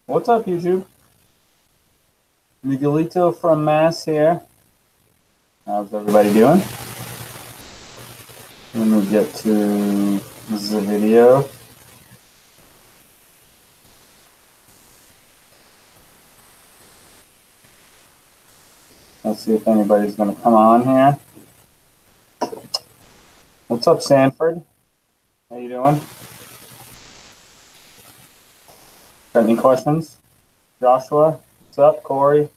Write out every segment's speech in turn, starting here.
What's up, YouTube? Miguelito from Mass here. How's everybody doing? Let me get to the video. Let's see if anybody's going to come on here. What's up, Sanford? How you doing? Got any questions? Joshua? What's up, Corey?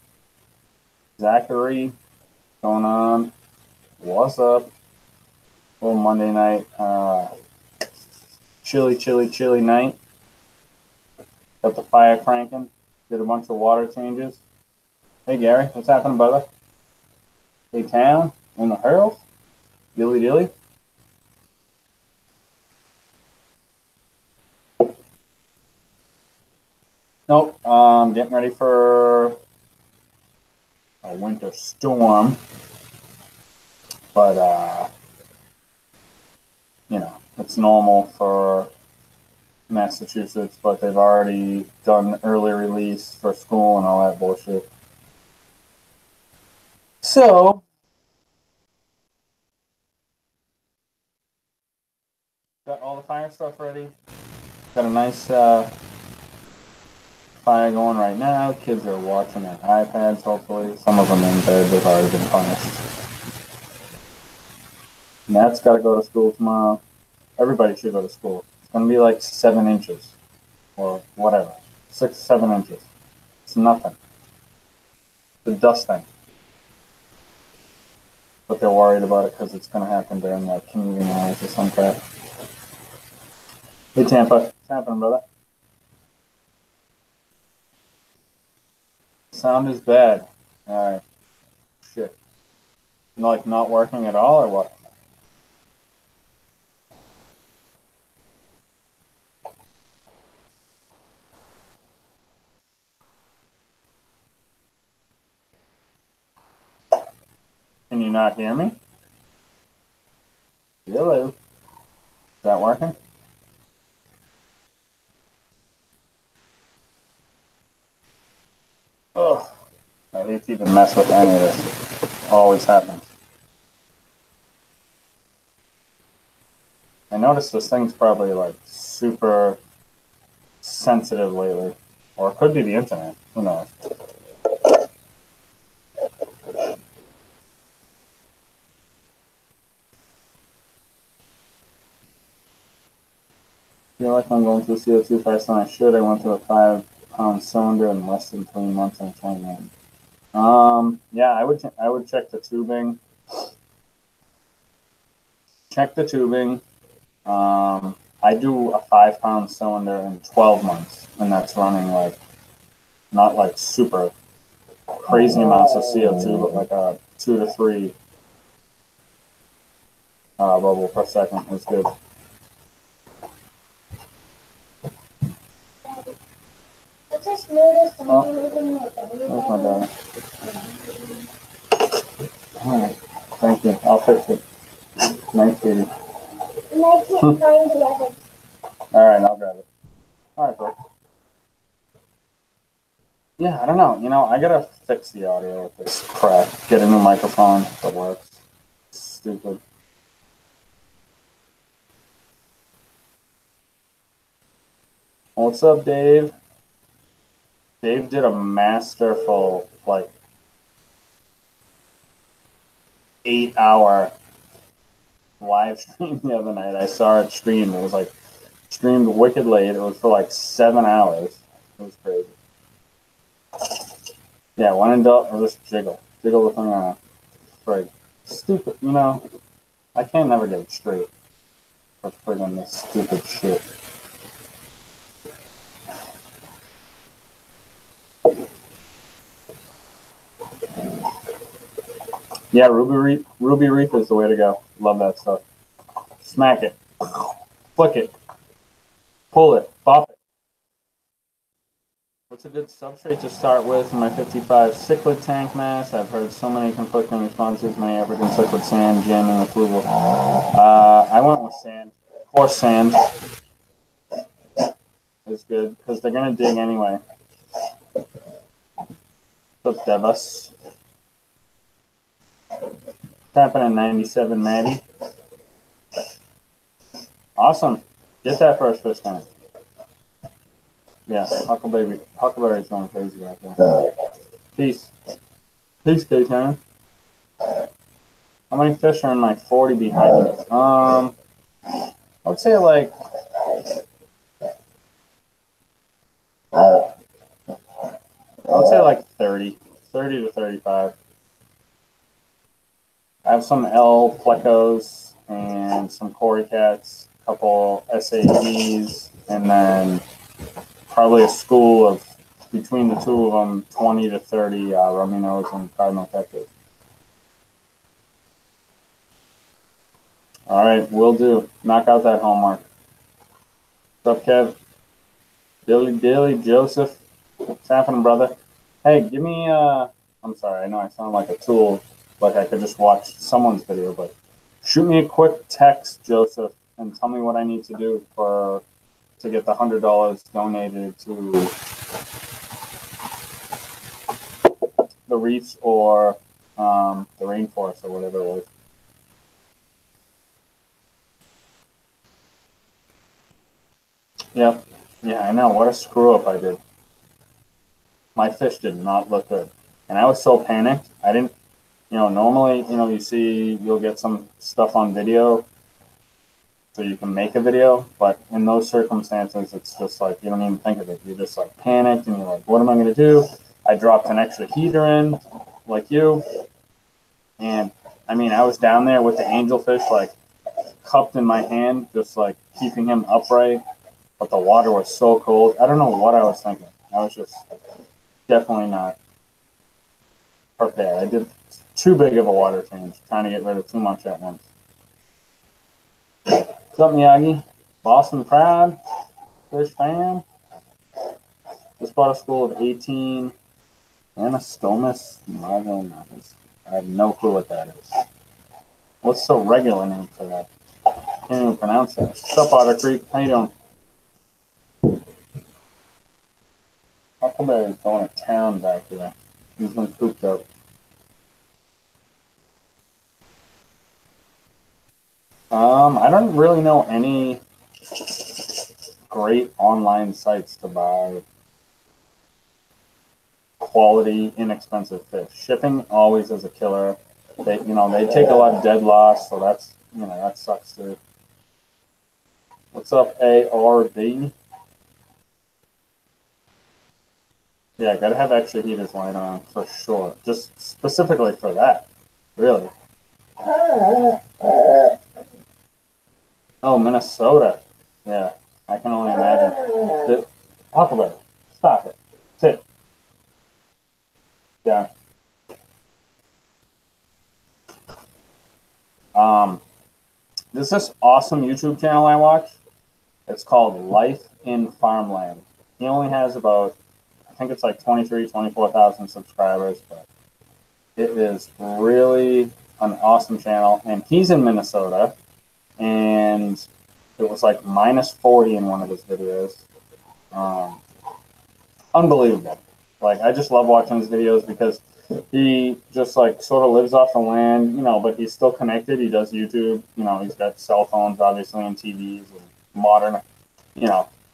Zachary? What's going on? What's up? Little Monday night, chilly night. Got the fire cranking. Did a bunch of water changes. Hey, Gary, what's happening, brother? Hey, Town, in the Herald? Dilly dilly. Nope, getting ready for a winter storm. But, you know, it's normal for Massachusetts, but they've already done early release for school and all that bullshit. So, got all the fire stuff ready. Got a nice fire going right now. Kids are watching their iPads, hopefully. Some of them in bed, they've already been punished. Nat's got to go to school tomorrow. Everybody should go to school. It's going to be like 7 inches or whatever. 6, 7 inches. It's nothing. It's a dust thing. But they're worried about it because it's going to happen during like commuting hours or some crap. Hey, Tampa. What's happening, brother? Sound is bad. All right. Shit. Like not working at all or what? Can you not hear me? Hello. Is that working? Oh, I hate to even mess with any of this. Always happens. I noticed this thing's probably like super sensitive lately. Or it could be the internet. Who knows? I feel like I'm going through CO2 faster than I should. I went through a 5-pound cylinder in less than 3 months and I'm trying. Yeah, I would check the tubing. Check the tubing. I do a 5-pound cylinder in 12 months, and that's running like not like super crazy amounts of CO2, but like a 2 to 3 bubble per second is good. I just noticed something moving my Where's my daughter? All right, thank you. I'll fix it. Nice, baby. and I can't find the other. All right, I'll grab it. All right, bro. Yeah, I don't know. You know, I gotta fix the audio with this crap. Get a new microphone that works. Stupid. What's up, Dave? Dave did a masterful, like, 8-hour live stream the other night. I saw it streamed. It was like streamed wicked late. It was for like 7 hours. It was crazy. Yeah, when in doubt, or just jiggle the thing around. Right. Stupid. You know, I can't never get it straight for friggin' this stupid shit. Yeah, Ruby Reef is the way to go. Love that stuff. Smack it, flick it, pull it, bop it. What's a good substrate to start with in my 55 cichlid tank mass? I've heard so many conflicting responses. Many African cichlid sand, gin, and approval. I went with sand. Coarse sand is good because they're gonna dig anyway. What's up, Devas? Tapping in 97, Maddie. Awesome. Get that first fish tank. Yeah, Huckleberry's going crazy right there. Peace. Peace, K-Town. How many fish are in my 40 behind me? I would say like I would say like 30 to 35. I have some L plecos and some Cory cats, a couple SAEs, and then probably a school of, between the two of them, 20 to 30 rummy nose and cardinal catfish. All right, will do. Knock out that homework. What's up, Kev? Dilly, Joseph. What's happening, brother? Hey, give me, I'm sorry, I know I sound like a tool, like I could just watch someone's video, but shoot me a quick text, Joseph, and tell me what I need to do to get the $100 donated to the reefs or the rainforest or whatever it was. Yep. Yeah, I know. What a screw up I did. My fish did not look good. And I was so panicked. I didn't, normally, you'll get some stuff on video so you can make a video. But in those circumstances, it's just like, you don't even think of it. You're just like panicked and you're like, what am I going to do? I dropped an extra heater in, like you. And I mean, I was down there with the angelfish, like cupped in my hand, just like keeping him upright. But the water was so cold. I don't know what I was thinking. I was just definitely not prepared. I did too big of a water change, trying to get rid of too much at once. What's up, Miyagi? Boston proud. Fish fan. Just bought a school of 18. Anastomus Magonatus. I have no clue what that is. What's the regular name for that? Can't even pronounce that. What's up, Otter Creek? How you doing? Huckleberry's going to town back there. He's been cooped up. I don't really know any great online sites to buy quality, inexpensive fish. Shipping always is a killer. They take a lot of dead loss, so that's, that sucks too. What's up, ARV? Yeah, gotta have extra heaters lying around for sure. Just specifically for that, really. Oh, Minnesota. Yeah, I can only imagine. Huckleberry, stop it. Sit. Yeah. There's this awesome YouTube channel I watch. It's called Life in Farmland. He only has about, I think it's like 24,000 subscribers, but it is really an awesome channel. And he's in Minnesota, and it was like minus 40 in one of his videos. Unbelievable. Like, I just love watching his videos because he just like sort of lives off the land, but he's still connected. He does YouTube, he's got cell phones, obviously, and TVs and modern,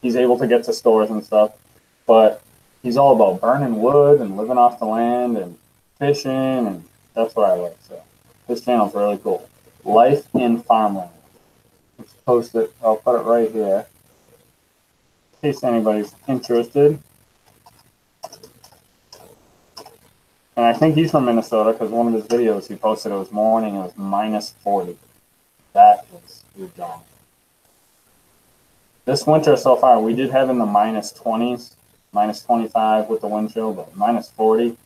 he's able to get to stores and stuff, but he's all about burning wood and living off the land and fishing, and that's what I like. So this channel's really cool. Life in Farmland. Let's post it. I'll put it right here in case anybody's interested. And I think he's from Minnesota because one of his videos he posted, it was morning, it was minus 40. That is dumb. This winter so far, we did have in the minus 20s, minus 25 with the wind chill, but minus 40.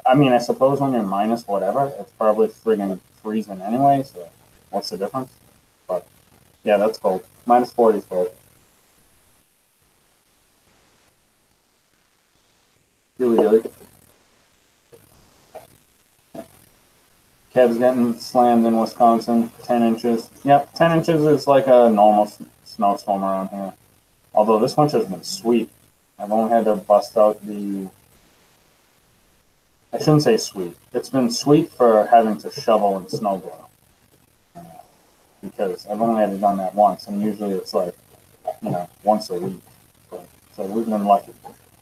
I mean, I suppose when you're minus whatever, it's probably friggin' freezing anyway, so what's the difference? But yeah, that's cold. Minus 40 is cold. Really. Kev's getting slammed in Wisconsin, 10 inches. Yep, 10 inches is like a normal snowstorm around here. Although this winter's been sweet. I've only had to bust out the I shouldn't say sweet. It's been sweet for having to shovel and snowblow. Because I've only had done that once, and usually it's like, once a week. So we've been lucky.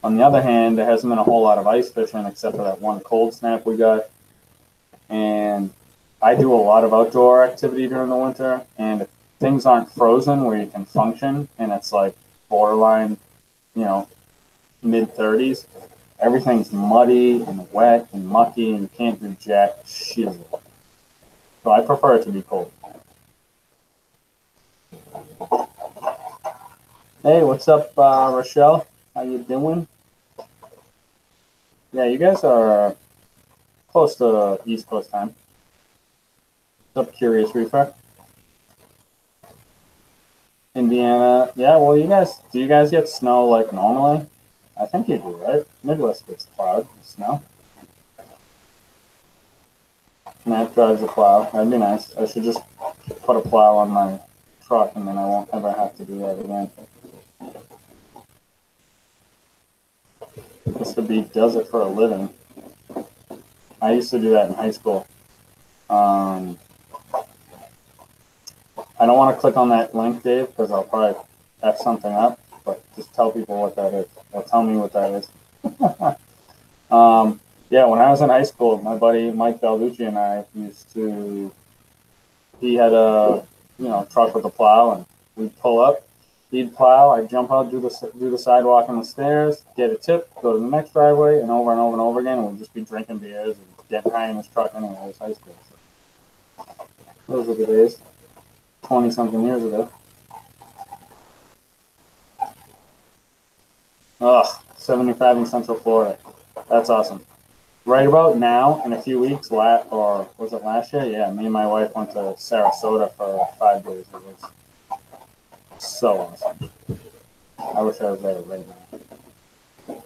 On the other hand, there hasn't been a whole lot of ice fishing except for that one cold snap we got. And I do a lot of outdoor activity during the winter, and if things aren't frozen where you can function, and it's like borderline, mid-30s, everything's muddy and wet and mucky, and you can't do jack shit. So I prefer it to be cold. Hey, what's up, Rochelle? How you doing? Yeah, you guys are close to East Coast time. What's up, Curious Reefer? Indiana. Yeah, well, do you guys get snow like normally? I think you do, right? Midwest gets plowed with snow. Matt drives a plow. That'd be nice. I should just put a plow on my truck, and then I won't ever have to do that again. Mr. B does it for a living. I used to do that in high school. I don't want to click on that link, Dave, because I'll probably F something up, but just tell people what that is. Or tell me what that is. Yeah, when I was in high school, my buddy Mike Balducci and I he had a truck with a plow, and we'd pull up, he'd plow, I'd jump out, do the sidewalk and the stairs, get a tip, go to the next driveway, and over and over and over again, and we'd just be drinking beers and getting high in his truck anyway. It was high school. So. Those were the days. 20-something years ago. Ugh, 75 in Central Florida. That's awesome. Right about now, in a few weeks, or was it last year? Yeah, me and my wife went to Sarasota for 5 days. It was so awesome. I wish I was there right now.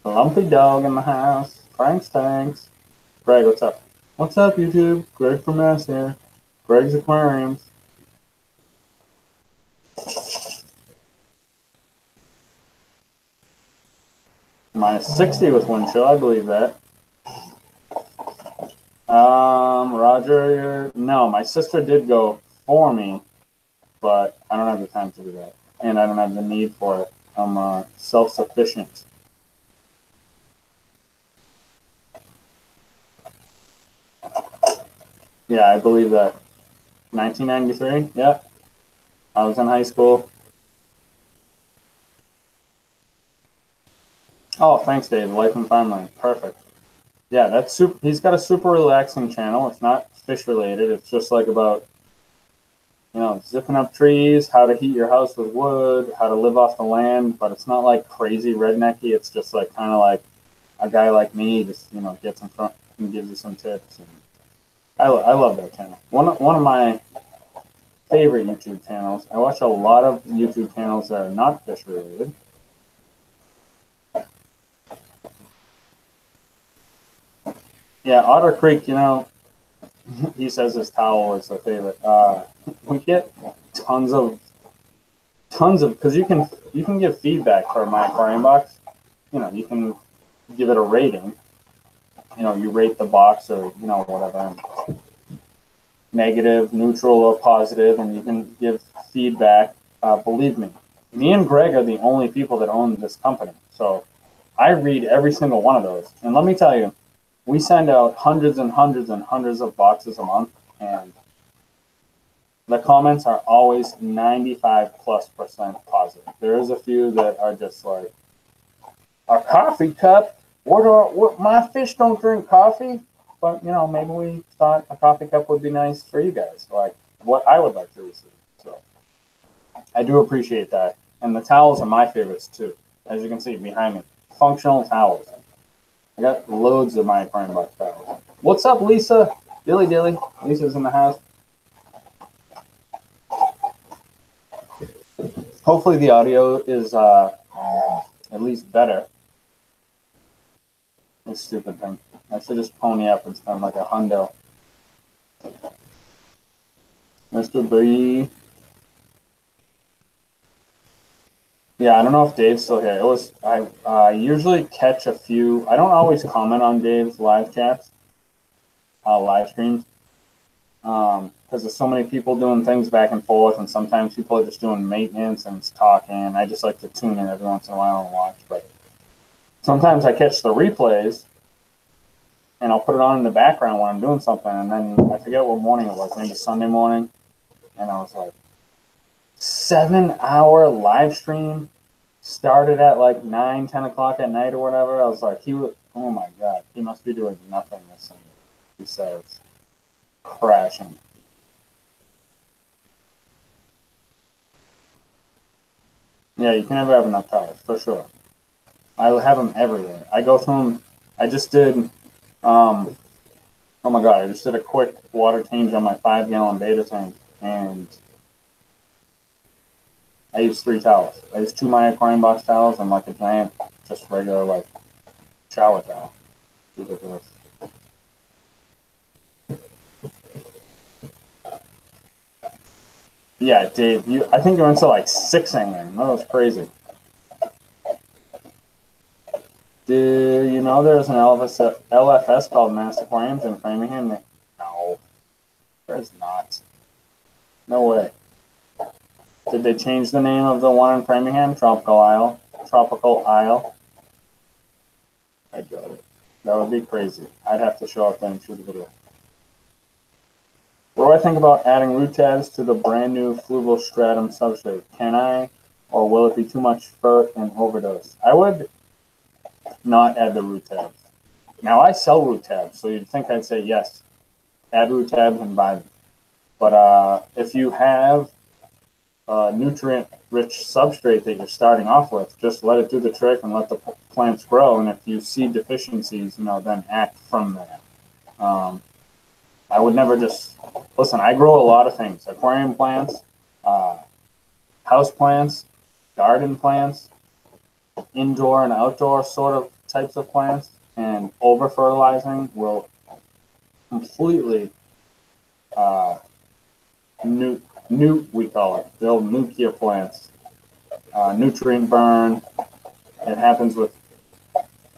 Lumpy dog in the house. Frank's Tanks. Greg, what's up? What's up, YouTube? Greg from Mass here. Greg's Aquariums. -60 with wind chill, I believe that. Roger, no, my sister did go for me, but I don't have the time to do that, and I don't have the need for it. I'm self-sufficient. Yeah, I believe that. 1993, yeah. I was in high school. Oh, thanks, Dave. Life and Farmland. Perfect. Yeah, that's super. He's got a super relaxing channel. It's not fish related. It's just like about, zipping up trees, how to heat your house with wood, how to live off the land. But it's not like crazy rednecky. It's just like kind of like a guy like me just gets in front and gives you some tips. And I love that channel. One of my favorite YouTube channels. I watch a lot of YouTube channels that are not fish related. Yeah, Otter Creek, he says his towel is a favorite. We get tons of, because you can give feedback for my Aquarium Box. You can give it a rating. You rate the box or, whatever, negative, neutral, or positive, and you can give feedback. Believe me and Greg are the only people that own this company. So I read every single one of those. And let me tell you, we send out hundreds and hundreds and hundreds of boxes a month, and the comments are always 95+% positive. There is a few that are just like, a coffee cup? What? My fish don't drink coffee? But, maybe we thought a coffee cup would be nice for you guys, like what I would like to receive. So I do appreciate that. And the towels are my favorites, too. As you can see behind me, functional towels. I got loads of my Aquarium Box towels. What's up, Lisa? Dilly. Lisa's in the house. Hopefully the audio is at least better. This stupid thing. I should just pony up and spend like $100. Mr. B. Yeah, I don't know if Dave's still here. It was I usually catch a few. I don't always comment on Dave's live chats, live streams, because there's so many people doing things back and forth, and sometimes people are just doing maintenance and it's talking. I just like to tune in every once in a while and watch. But sometimes I catch the replays, and I'll put it on in the background when I'm doing something, and then I forget what morning it was, maybe Sunday morning, and I was like, 7-hour live stream started at like 9, 10 o'clock at night or whatever. I was like, oh my God, he must be doing nothing this Sunday. He says, crashing. Yeah, you can never have enough tires, for sure. I have them everywhere. I go through them. I just did, oh my God, I just did a quick water change on my 5-gallon beta tank, and I use 3 towels. I use 2 my Aquarium Box towels and like a giant, just regular like shower towel. Ridiculous. Yeah, Dave, I think you're into like 6 angling. That was crazy. Do you know there's an LFS called Mass Aquariums in Framingham? No, there's not. No way. Did they change the name of the one in Framingham? Tropical Isle? Tropical Isle? I got it. That would be crazy. I'd have to show up there and shoot a video. What do I think about adding root tabs to the brand new fluval stratum substrate? Can I, or will it be too much fur and overdose? I would not add the root tabs. Now I sell root tabs, so you'd think I'd say yes, add root tabs and buy them. But if you have a nutrient-rich substrate that you're starting off with, just let it do the trick and let the plants grow. And if you see deficiencies, then act from that. I would never just listen. I grow a lot of things: aquarium plants, house plants, garden plants, indoor and outdoor sort of types of plants. And over fertilizing will completely nuke, we call it. They'll nuke your plants. Nutrient burn. It happens with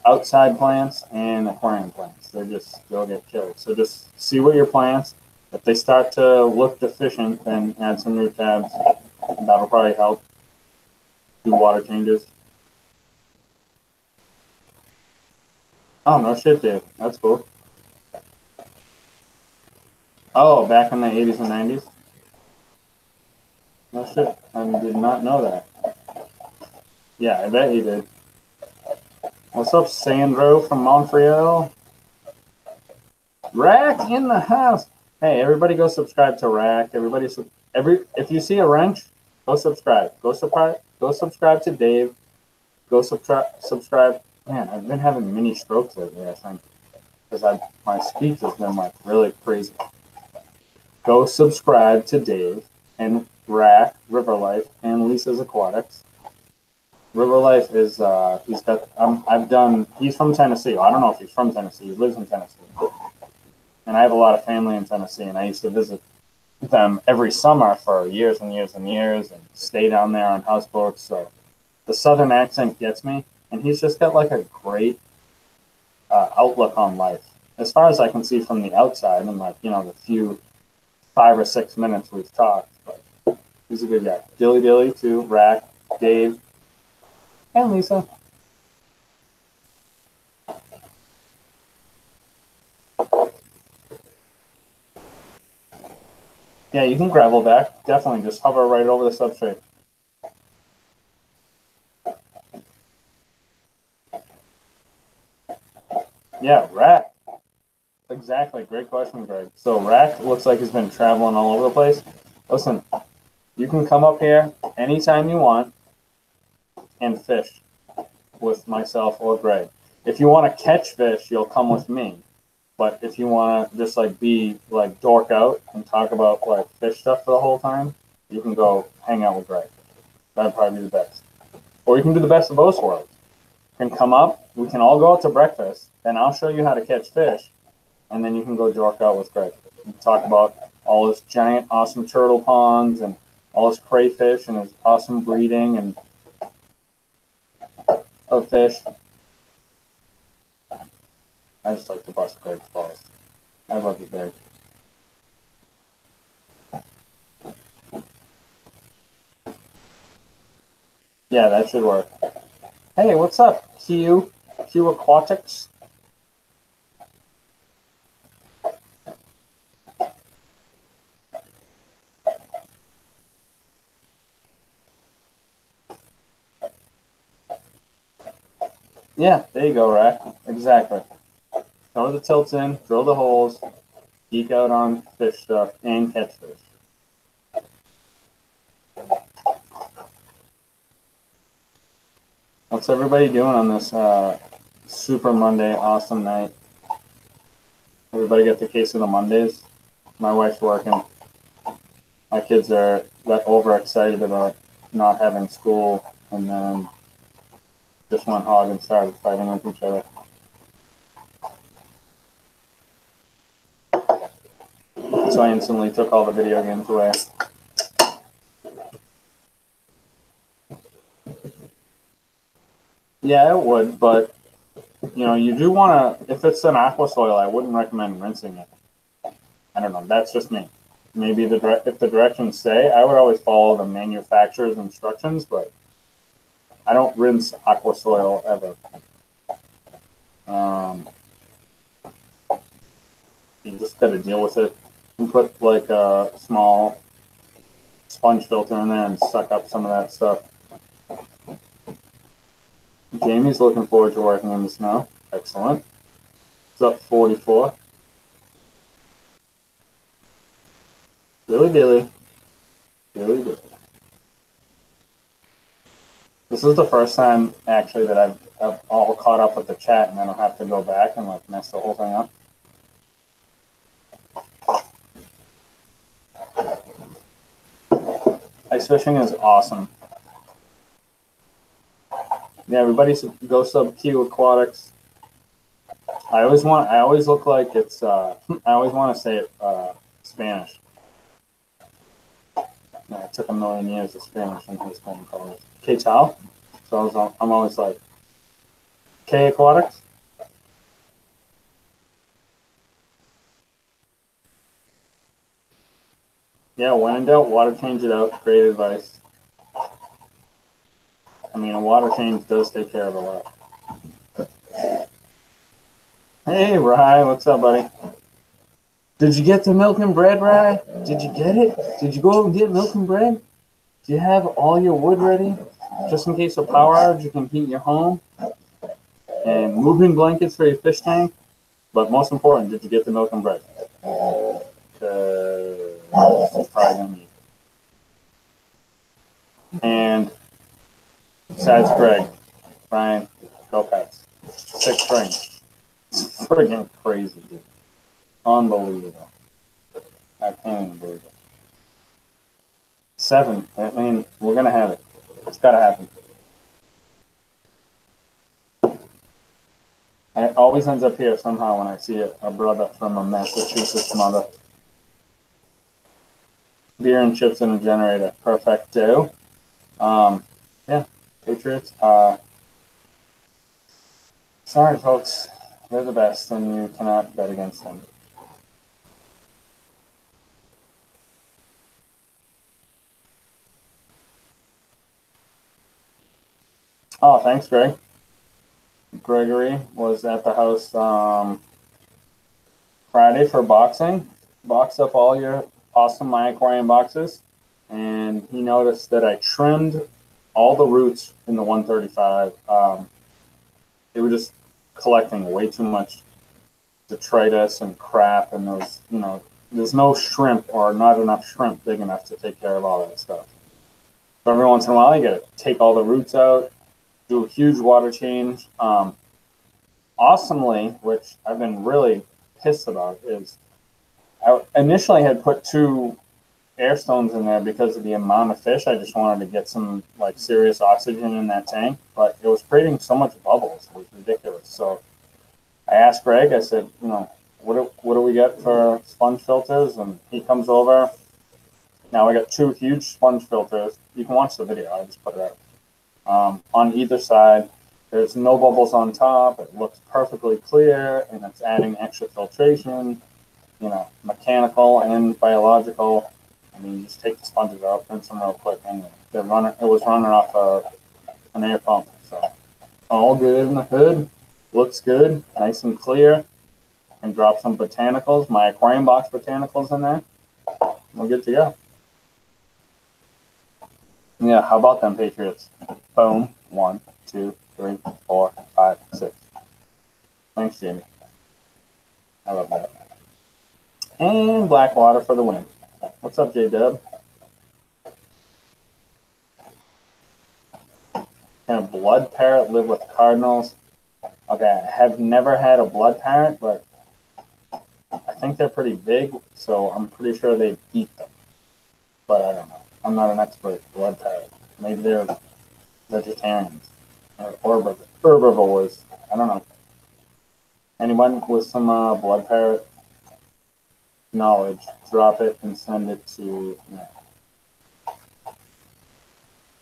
outside plants and aquarium plants. They'll get killed. So just see what your plants. If they start to look deficient, then add some root tabs. That'll probably help. Do water changes. Oh, no shit, Dave. That's cool. Oh, back in the 80s and 90s? No shit. I did not know that. Yeah, I bet you did. What's up, Sandro from Montreal? Rack in the house. Hey, everybody go subscribe to Rack. If you see a wrench, go subscribe. Go subscribe to Dave. Go subscribe. Man, I've been having mini strokes lately, I think. Because my speech has been like really crazy. Go subscribe to Dave and Rack, River Life, and Lisa's Aquatics. River Life is he's from Tennessee. I don't know if he's from Tennessee. He lives in Tennessee. And I have a lot of family in Tennessee, and I used to visit them every summer for years and years and years and stay down there on houseboats. So the southern accent gets me, and he's just got like a great outlook on life. As far as I can see from the outside, and the few 5 or 6 minutes we've talked, but he's a good guy. Dilly to Rack, Dave, and Lisa. Yeah, you can gravel back. Definitely, just hover right over the substrate. Yeah, Rack. Exactly. Great question, Greg. So Rack looks like he's been traveling all over the place. Listen, you can come up here anytime you want and fish with myself or Greg. If you want to catch fish, you'll come with me. But if you want to just be dork out and talk about fish stuff for the whole time, you can go hang out with Greg. That'd probably be the best. Or you can do the best of both worlds. You can come up, we can all go out to breakfast, then I'll show you how to catch fish, and then you can go dork out with Greg. And talk about all his giant, awesome turtle ponds and all his crayfish and his awesome breeding and of fish. I just like to bust Greg's balls. I love you, Greg. Yeah, that should work. Hey, what's up, Q Aquatics? Yeah, there you go, Rack. Exactly. Throw the tilts in, drill the holes, geek out on fish stuff, and catch fish. What's everybody doing on this Super Monday, awesome night? Everybody get the case of the Mondays? My wife's working. My kids are overexcited about not having school, and then just went hog and started fighting with each other. So I instantly took all the video games away. Yeah, it would, but you know, you do want to, if it's an aqua soil, I wouldn't recommend rinsing it. I don't know, that's just me. Maybe if the directions say, I would always follow the manufacturer's instructions, but I don't rinse aqua soil ever. You just got to deal with it and put like a small sponge filter in there and suck up some of that stuff. Jamie's looking forward to working in the snow. Excellent. It's up 44. Billy Billy. Billy Billy. This is the first time actually that I've all caught up with the chat and I don't have to go back and like mess the whole thing up. Ice fishing is awesome. Yeah, everybody go sub Q Aquatics. I always look like it's I always want to say it Spanish. Yeah, it took a million years of Spanish in high school and college. K-Tal. So I'm always like, K Aquatics. Yeah, when in doubt, water change it out. Great advice. I mean, a water change does take care of a lot. Hey, Rye, what's up, buddy? Did you get the milk and bread, Rye? Did you get it? Did you go and get milk and bread? Do you have all your wood ready? Just in case of power outage, you can heat your home. And moving blankets for your fish tank. But most important, did you get the milk and bread? Probably gonna need. And besides Greg, Ryan, go Pats. 6 rings. It's friggin' crazy, dude. Unbelievable. I can't even believe it. 7. I mean, we're gonna have it. It's gotta happen. And it always ends up here somehow when I see a brother from a Massachusetts mother. Beer and chips in a generator. Perfecto. Yeah, Patriots. Sorry, folks. They're the best, and you cannot bet against them. Oh, thanks, Greg. Gregory was at the house Friday for boxing. Boxed up all your awesome My Aquarium boxes. And he noticed that I trimmed all the roots in the 135. They were just collecting way too much detritus and crap. And those, you know, there's no shrimp or not enough shrimp big enough to take care of all that stuff. So every once in a while, you got to take all the roots out, do a huge water change. Awesomely, which I've been really pissed about, is I initially had put 2 air stones in there because of the amount of fish. I just wanted to get some like serious oxygen in that tank, but it was creating so much bubbles. It was ridiculous. So I asked Greg, I said, you know, what do we get for sponge filters? And he comes over. Now I got 2 huge sponge filters. You can watch the video. I just put it out on either side. There's no bubbles on top. It looks perfectly clear, and it's adding extra filtration, you know, mechanical and biological. I mean, you just take the sponges out, rinse them real quick, and it was running off an air pump. So all good in the hood. Looks good, nice and clear. And drop some botanicals, my Aquarium Box botanicals in there. We're good to go. Yeah, how about them Patriots? Boom. 1, 2, 3, 4, 5, 6. Thanks, Jamie. I love that. And Blackwater for the win. What's up, J-Dub? Can a blood parrot live with cardinals? Okay, I have never had a blood parrot, but I think they're pretty big, so I'm pretty sure they eat them. But I don't know. I'm not an expert. Blood parrot. Maybe they're vegetarians or herbivores. I don't know. Anyone with some blood parrot knowledge, drop it and send it to me.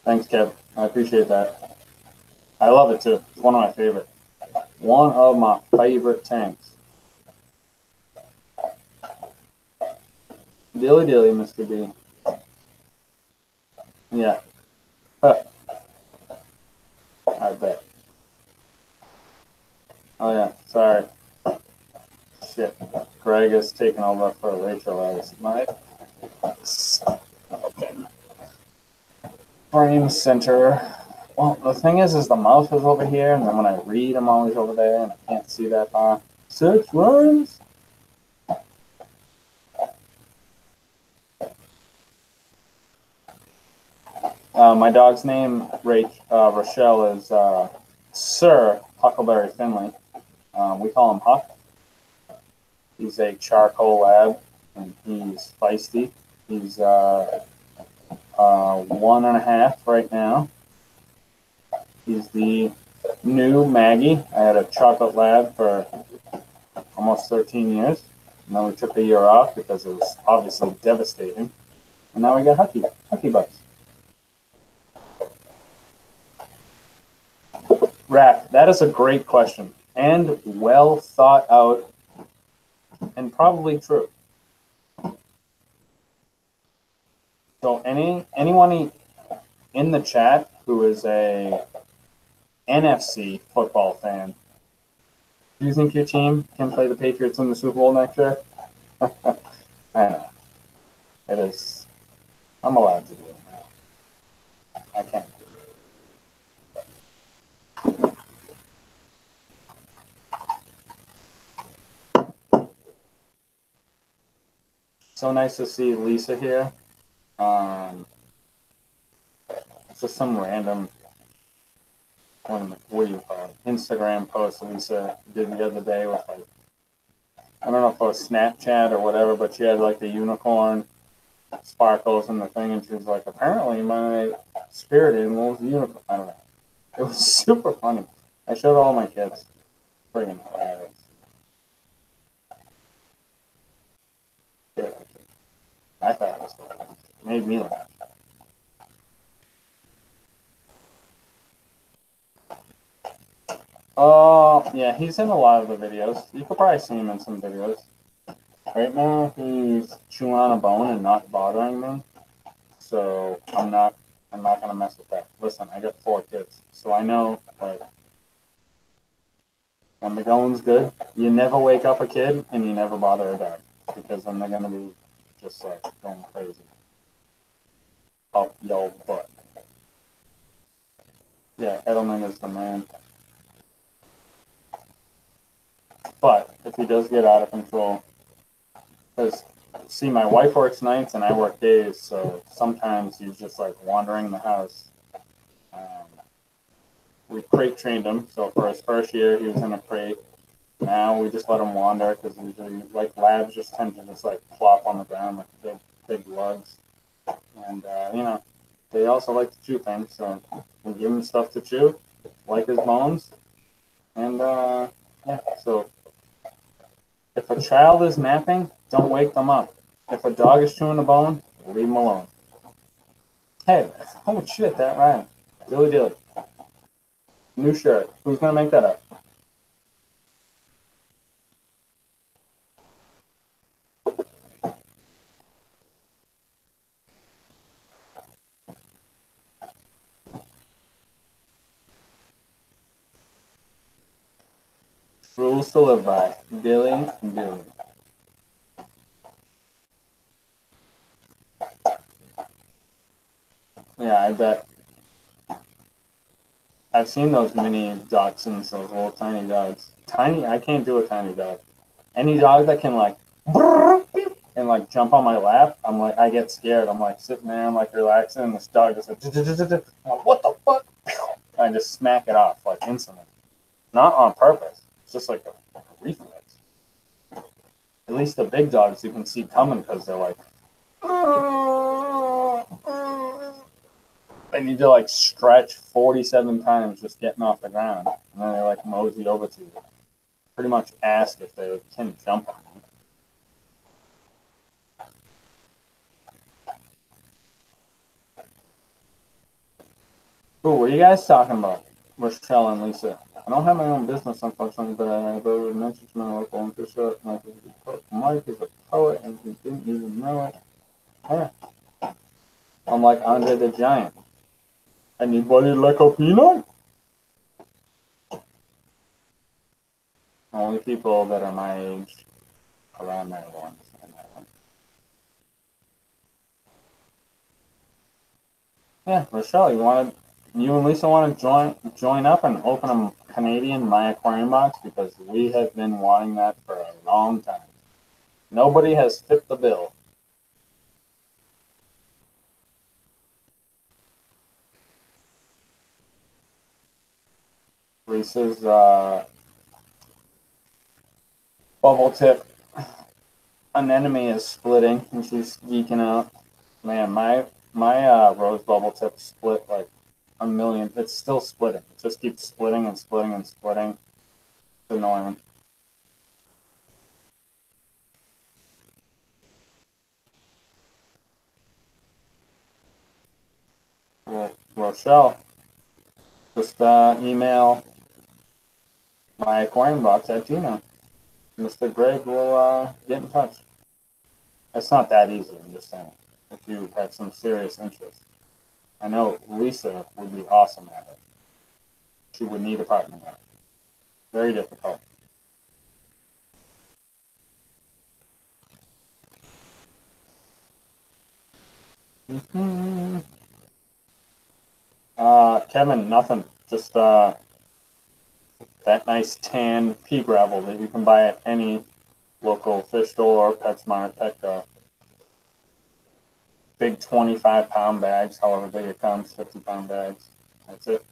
Thanks, Kev. I appreciate that. I love it too. It's one of my favorite. One of my favorite tanks. Dilly dilly, Mr. B. Yeah. Huh. I bet. Oh yeah, sorry. Shit. Greg is taking over for Rachel as my frame center. Well, the thing is the mouse is over here, and then when I read, I'm always over there, and I can't see that far. 6 runs. My dog's name, Rochelle, is Sir Huckleberry Finley. We call him Huck. He's a charcoal lab, and he's feisty. He's 1.5 right now. He's the new Maggie. I had a chocolate lab for almost 13 years. And then we took a year off because it was obviously devastating. And now we got Hucky Bucks. Rat, that is a great question and well thought out and probably true. So anyone in the chat who is a NFC football fan, do you think your team can play the Patriots in the Super Bowl next year? I know. It is. I'm allowed to do it now. I can't. So nice to see Lisa here. It's just some random, what do you call it, Instagram post Lisa did the other day with, like, I don't know if it was Snapchat or whatever, but she had like the unicorn sparkles in the thing, and she was like, apparently my spirit animal is a unicorn. I don't know. It was super funny. I showed all my kids. Friggin' hilarious. Yeah. I thought it was funny. It made me laugh. Oh, yeah, he's in a lot of the videos. You could probably see him in some videos. Right now, he's chewing on a bone and not bothering me. So I'm not gonna mess with that. Listen, I got 4 kids, so I know, like, when the going's good, you never wake up a kid and you never bother a dog, because then they're gonna be just like going crazy up your butt. Yeah, Edelman is the man. But if he does get out of control, because, see, my wife works nights and I work days, so sometimes he's just like wandering the house. We crate trained him, so for his first year he was in a crate. Now we just let him wander, because usually, like, labs just tend to just like plop on the ground like big lugs. And you know, they also like to chew things, so we give him stuff to chew, like his bones. And yeah, so if a child is napping, don't wake them up. If a dog is chewing a bone, leave him alone. Hey, oh shit, that rhymed. Dilly dilly. New shirt. Who's gonna make that up? Rules to live by. Dilly and Dilly. Yeah, I bet. I've seen those mini dachshunds, those little tiny dogs. Tiny, I can't do a tiny dog. Any dog that can like and like jump on my lap, I'm like, I get scared. I'm like sitting there, I'm like relaxing, and this dog just like, I'm like, what the fuck? I just smack it off like instantly. Not on purpose. It's just like a reflex. At least the big dogs you can see coming because they're like, they need to like stretch 47 times just getting off the ground, and then they like mosey over to you. Pretty much ask if they can jump on you. Ooh, what are you guys talking about? Rochelle and Lisa. I don't have my own business, unfortunately, but I would mention to my local interest. Mike is a poet and he didn't even know it. Yeah. I'm like Andre the Giant. Anybody like a peanut? Only people that are my age around that one. Yeah, Rochelle, you and Lisa want to join up and open a Canadian My Aquarium Box because we have been wanting that for a long time. Nobody has fit the bill. Lisa's bubble tip anemone is splitting and she's geeking out. Man, my rose bubble tip split like a million. It's still splitting. It just keeps splitting and splitting and splitting. It's annoying. Well, Rochelle, just email my aquarium box at Gmail. Mr. Greg will get in touch. It's not that easy, I'm just saying. If you have some serious interest. I know Lisa would be awesome at it. She would need a partner now. Very difficult. Mm-hmm. Kevin, nothing. Just that nice tan pea gravel that you can buy at any local fish store or PetSmart, Petco. Big 25-pound bags, however big it comes, 50-pound bags. That's it.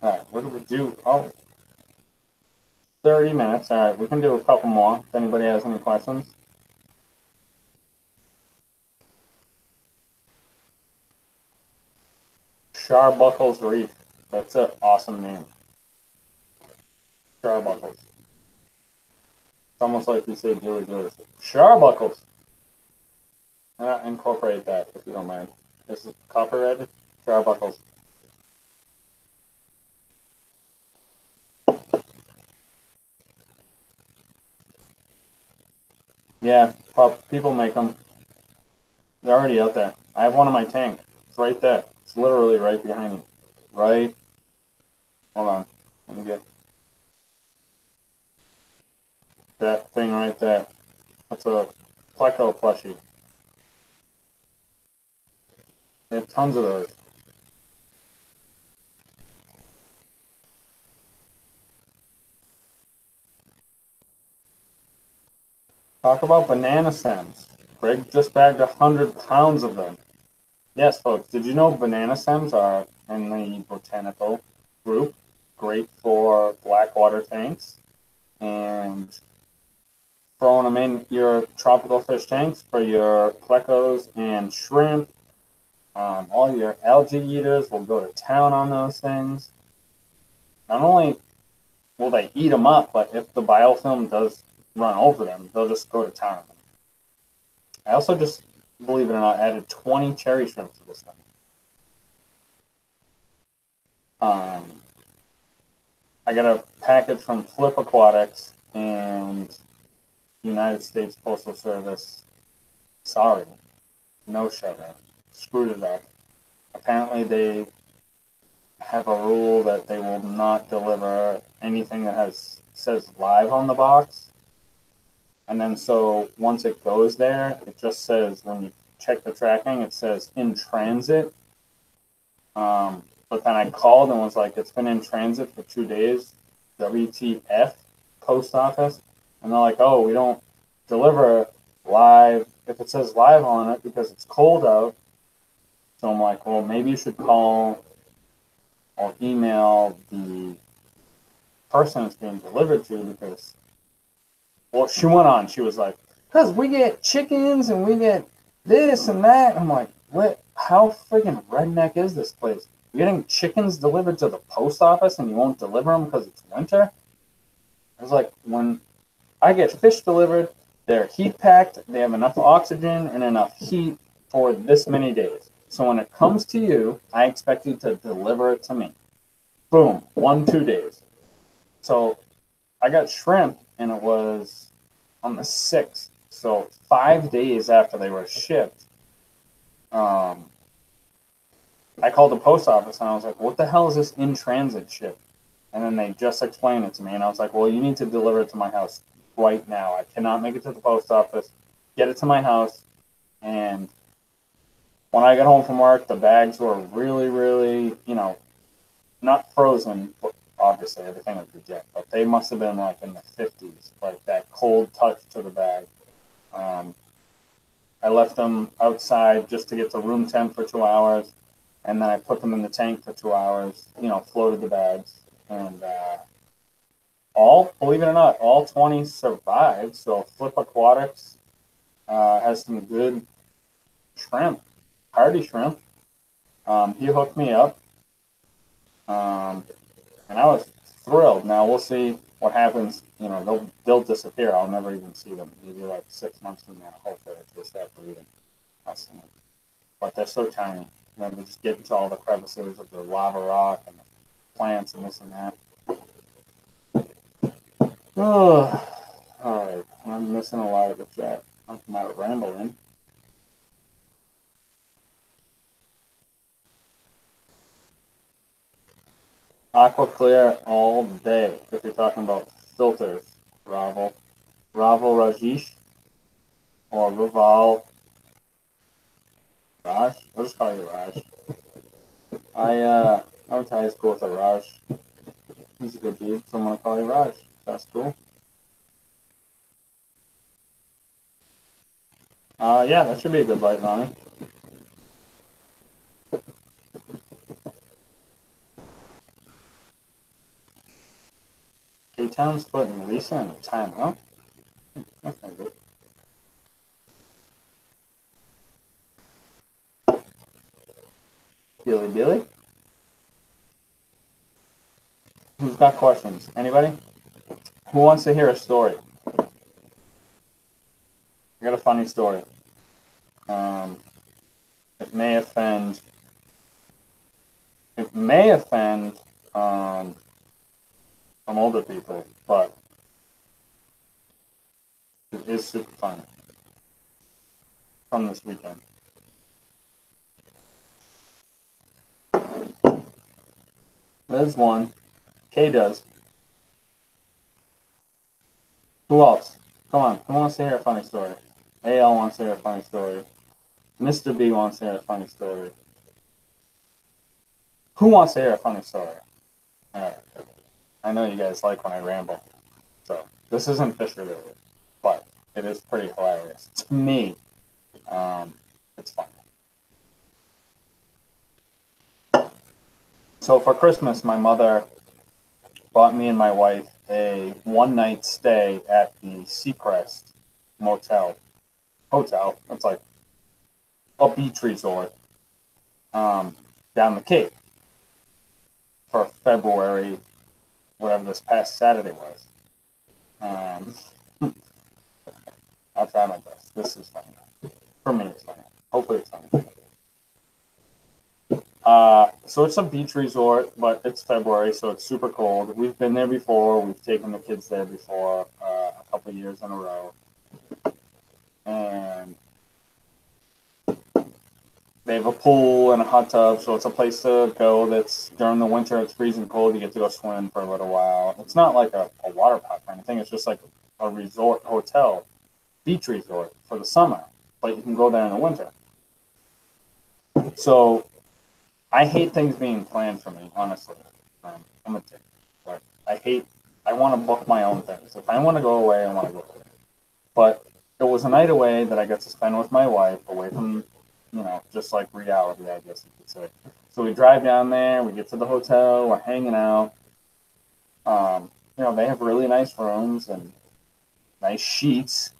All right, what do we do? Oh, 30 minutes. All right, we can do a couple more if anybody has any questions. Sharbuckles Reef. That's an awesome name. Sharbuckles. It's almost like you say Julie Lewis. Sharbuckles. Incorporate that if you don't mind. This is copyrighted. Sharbuckles. Yeah, people make them. They're already out there. I have one in my tank. It's right there. It's literally right behind me. Right. Hold on. Let me get that thing right there. That's a Pleco plushie. They have tons of those. Talk about banana stems. Greg just bagged 100 pounds of them. Yes, folks, did you know banana stems are in the botanical group? Great for blackwater tanks and throwing them in your tropical fish tanks for your plecos and shrimp. All your algae eaters will go to town on those things. Not only will they eat them up, but if the biofilm does run over them. They'll just go to town. I also just, believe it or not, added 20 cherry shrimp to this thing. I got a package from Flip Aquatics and United States Postal Service. Sorry, no sugar. Screwed it up. Apparently they have a rule that they will not deliver anything that says live on the box. And then so once it goes there, it just says, when you check the tracking, it says in transit. But then I called and was like, it's been in transit for 2 days. WTF, post office. And they're like, oh, we don't deliver live if it says live on it because it's cold out. So I'm like, well, maybe you should call or email the person it's being delivered to because, well, she went on. She was like, because we get chickens and we get this and that. I'm like, what? How freaking redneck is this place? You're getting chickens delivered to the post office and you won't deliver them because it's winter? I was like, when I get fish delivered, they're heat packed, they have enough oxygen and enough heat for this many days. So when it comes to you, I expect you to deliver it to me. Boom, 1-2 days. So I got shrimp and it was on the 6th. So 5 days after they were shipped, I called the post office and I was like, what the hell is this in transit ship? And then they just explained it to me. And I was like, well, you need to deliver it to my house right now. I cannot make it to the post office. Get it to my house. And when I got home from work, the bags were really, really, not frozen. Obviously, everything was legit. But they must have been like in the 50s, like that cold touch to the bag. I left them outside just to get to room temp for 2 hours. And then I put them in the tank for 2 hours, floated the bags. And believe it or not, all 20 survived. So Flip Aquatics has some good shrimp, hardy shrimp. He hooked me up. And I was thrilled. Now we'll see what happens. They'll disappear. I'll never even see them. Maybe like 6 months from now, hopefully, if they start breeding. But they're so tiny. They just get into all the crevices of the lava rock and the plants and this and that. Oh, all right. I'm missing a lot of the chat. I'm not rambling. Aqua clear all day. If you're talking about filters, Ravel Rajesh, or Raval Raj. I'll just call you Raj. I went to high school with a Raj. He's a good dude, so I'm gonna call you Raj. That's cool. Yeah, that should be a good bite, Ronnie. K-Town's putting Lisa in the timeout. That's not good. Billy? Who's got questions? Anybody? Who wants to hear a story? I got a funny story. It may offend some older people, but it is super fun from this weekend. Liz won. Kay does. Who else? Come on. Who wants to hear a funny story? AL wants to hear a funny story. Mr. B wants to hear a funny story. Who wants to hear a funny story? All right. I know you guys like when I ramble. So this isn't fish related, but it is pretty hilarious. To me, it's fun. So for Christmas, my mother bought me and my wife a one-night stay at the Seacrest hotel. It's like a beach resort down the Cape for February, whatever this past Saturday was. I'll try my best. This is funny. For me, it's funny. Hopefully it's funny. So it's a beach resort, but it's February, so it's super cold. We've been there before. We've taken the kids there before, a couple years in a row. And they have a pool and a hot tub, so it's a place to go that's during the winter, it's freezing cold. You get to go swim for a little while. It's not like a water park or anything. It's just like a resort hotel, beach resort for the summer, but you can go there in the winter. So I hate things being planned for me, honestly. I'm a dick. But I want to book my own things. If I want to go away, I want to go away. But it was a night away that I got to spend with my wife, away from, just like reality, I guess you could say. So we drive down there, we get to the hotel, we're hanging out. They have really nice rooms and nice sheets.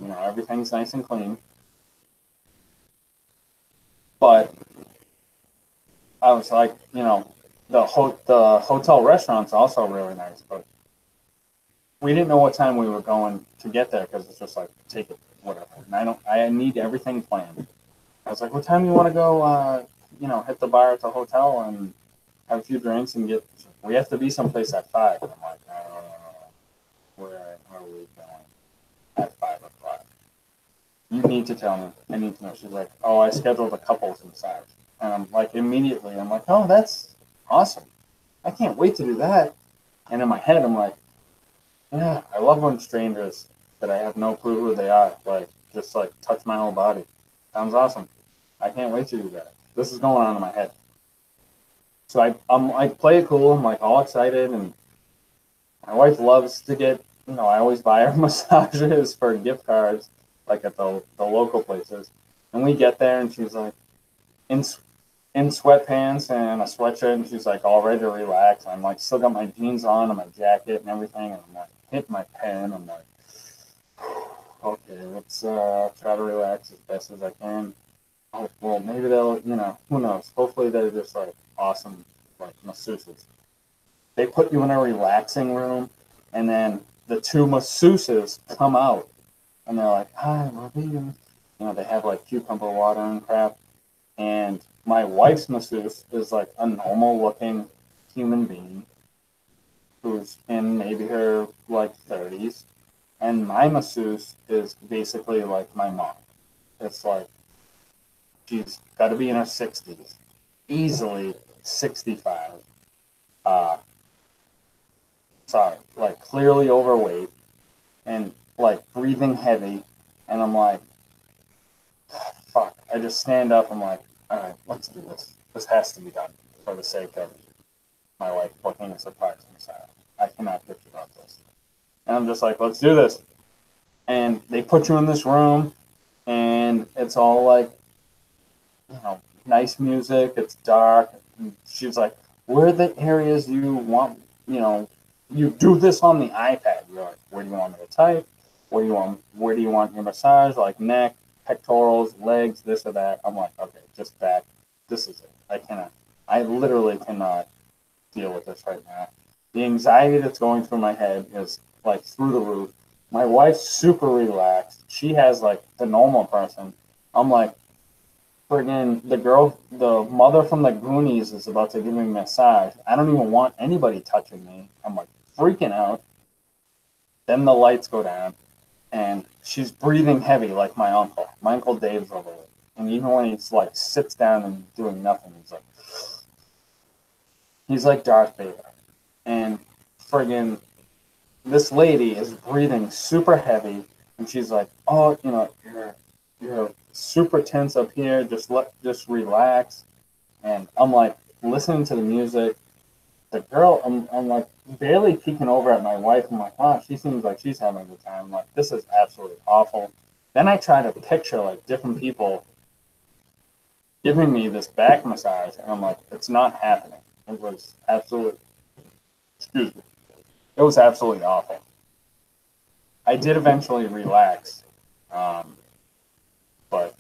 Everything's nice and clean. But I was like, the hotel restaurant's also really nice, but we didn't know what time we were going to get there because it's just like, take it, whatever. And I need everything planned. I was like, what time do you want to go, hit the bar at the hotel and have a few drinks and we have to be someplace at 5. And I'm like, where are we going at 5 o'clock? You need to tell me. I need to know. She's like, oh, I scheduled a couples massage. And I'm like, immediately, I'm like, oh, that's awesome. I can't wait to do that. And in my head, I'm like, yeah, I love when strangers that I have no clue who they are, just touch my whole body. Sounds awesome. I can't wait to do that. This is going on in my head. So I play it cool. I'm like all excited, and my wife loves to get, I always buy her massages for gift cards, like at the local places. And we get there, and she's like in sweatpants and a sweatshirt, and she's like all ready to relax. I'm like still got my jeans on and my jacket and everything, and I'm like hitting my pen. I'm like, okay, let's try to relax as best as I can. Oh, well, maybe they'll, who knows? Hopefully they're just like awesome, like masseuses. They put you in a relaxing room, and then the 2 masseuses come out, and they're like, hi, we're vegan. They have like cucumber water and crap. And my wife's masseuse is like a normal looking human being who's in maybe her like 30s. And my masseuse is basically like my mom. It's like she's got to be in her 60s, easily 65. Like clearly overweight and like breathing heavy. And I'm like, fuck. I just stand up. I'm like, all right, let's do this. This has to be done for the sake of my wife booking a surprise massage. I cannot bitch about this. And I'm just like, let's do this. And they put you in this room, and it's all like, nice music. It's dark. And she's like, where are the areas you want, you do this on the iPad. You're like, where do you want me to type? Where do you want your massage? Like neck, pectorals, legs, this or that. I'm like, okay, just back. This is it. I literally cannot deal with this right now. The anxiety that's going through my head is like through the roof. My wife's super relaxed. She has like the normal person. I'm like, friggin' the mother from the Goonies is about to give me a massage. I don't even want anybody touching me. I'm like freaking out. Then the lights go down, and she's breathing heavy like my uncle. My Uncle Dave's over there. And even when he's like sits down and doing nothing, he's like Darth Vader. And friggin' this lady is breathing super heavy, and she's like, oh, you're super tense up here, just relax. And I'm like listening to the music. The girl, I'm like barely peeking over at my wife. I'm like, wow, she seems like she's having a good time. I'm like, this is absolutely awful. Then I try to picture like different people giving me this back massage, and I'm like, it's not happening. It was absolutely, excuse me, it was absolutely awful. I did eventually relax, but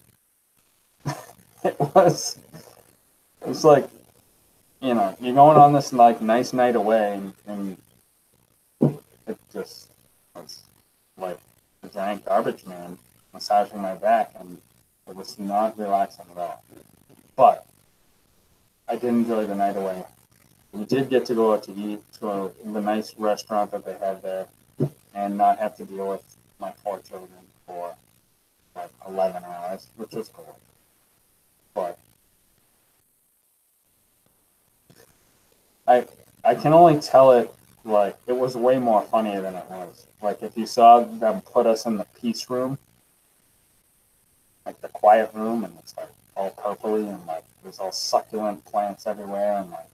it was like, you're going on this like nice night away, and it just was like the giant garbage man massaging my back, and it was not relaxing at all. But I did enjoy the night away. We did get to go out to eat to the nice restaurant that they had there and not have to deal with my 4 children for like 11 hours, which was cool. But I can only tell it like it was way more funnier than it was. Like if you saw them put us in the peace room, like the quiet room, and it's like all purpley and like there's all succulent plants everywhere, and like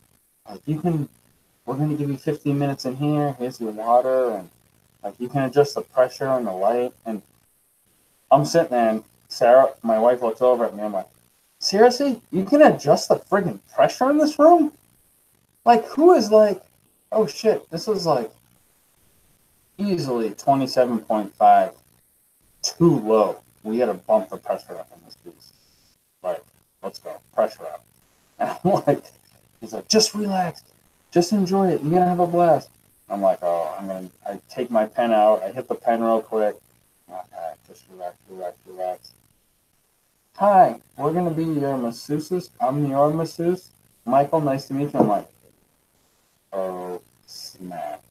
we're gonna give you 15 minutes in here. Here's your water, and like you can adjust the pressure and the light. And I'm sitting there, and Sarah, my wife, looks over at me. I'm like, seriously, you can adjust the friggin' pressure in this room? Like, who is like, oh shit, this is like easily 27.5 too low. We got to bump the pressure up in this piece. Like, let's go, pressure up. And I'm like, he's like, just relax, just enjoy it. You're gonna have a blast. I'm like, oh, I take my pen out. I hit the pen real quick. Okay, just relax. Hi, we're gonna be your masseuses. I'm your masseuse. Michael, nice to meet you. I'm like, oh snap!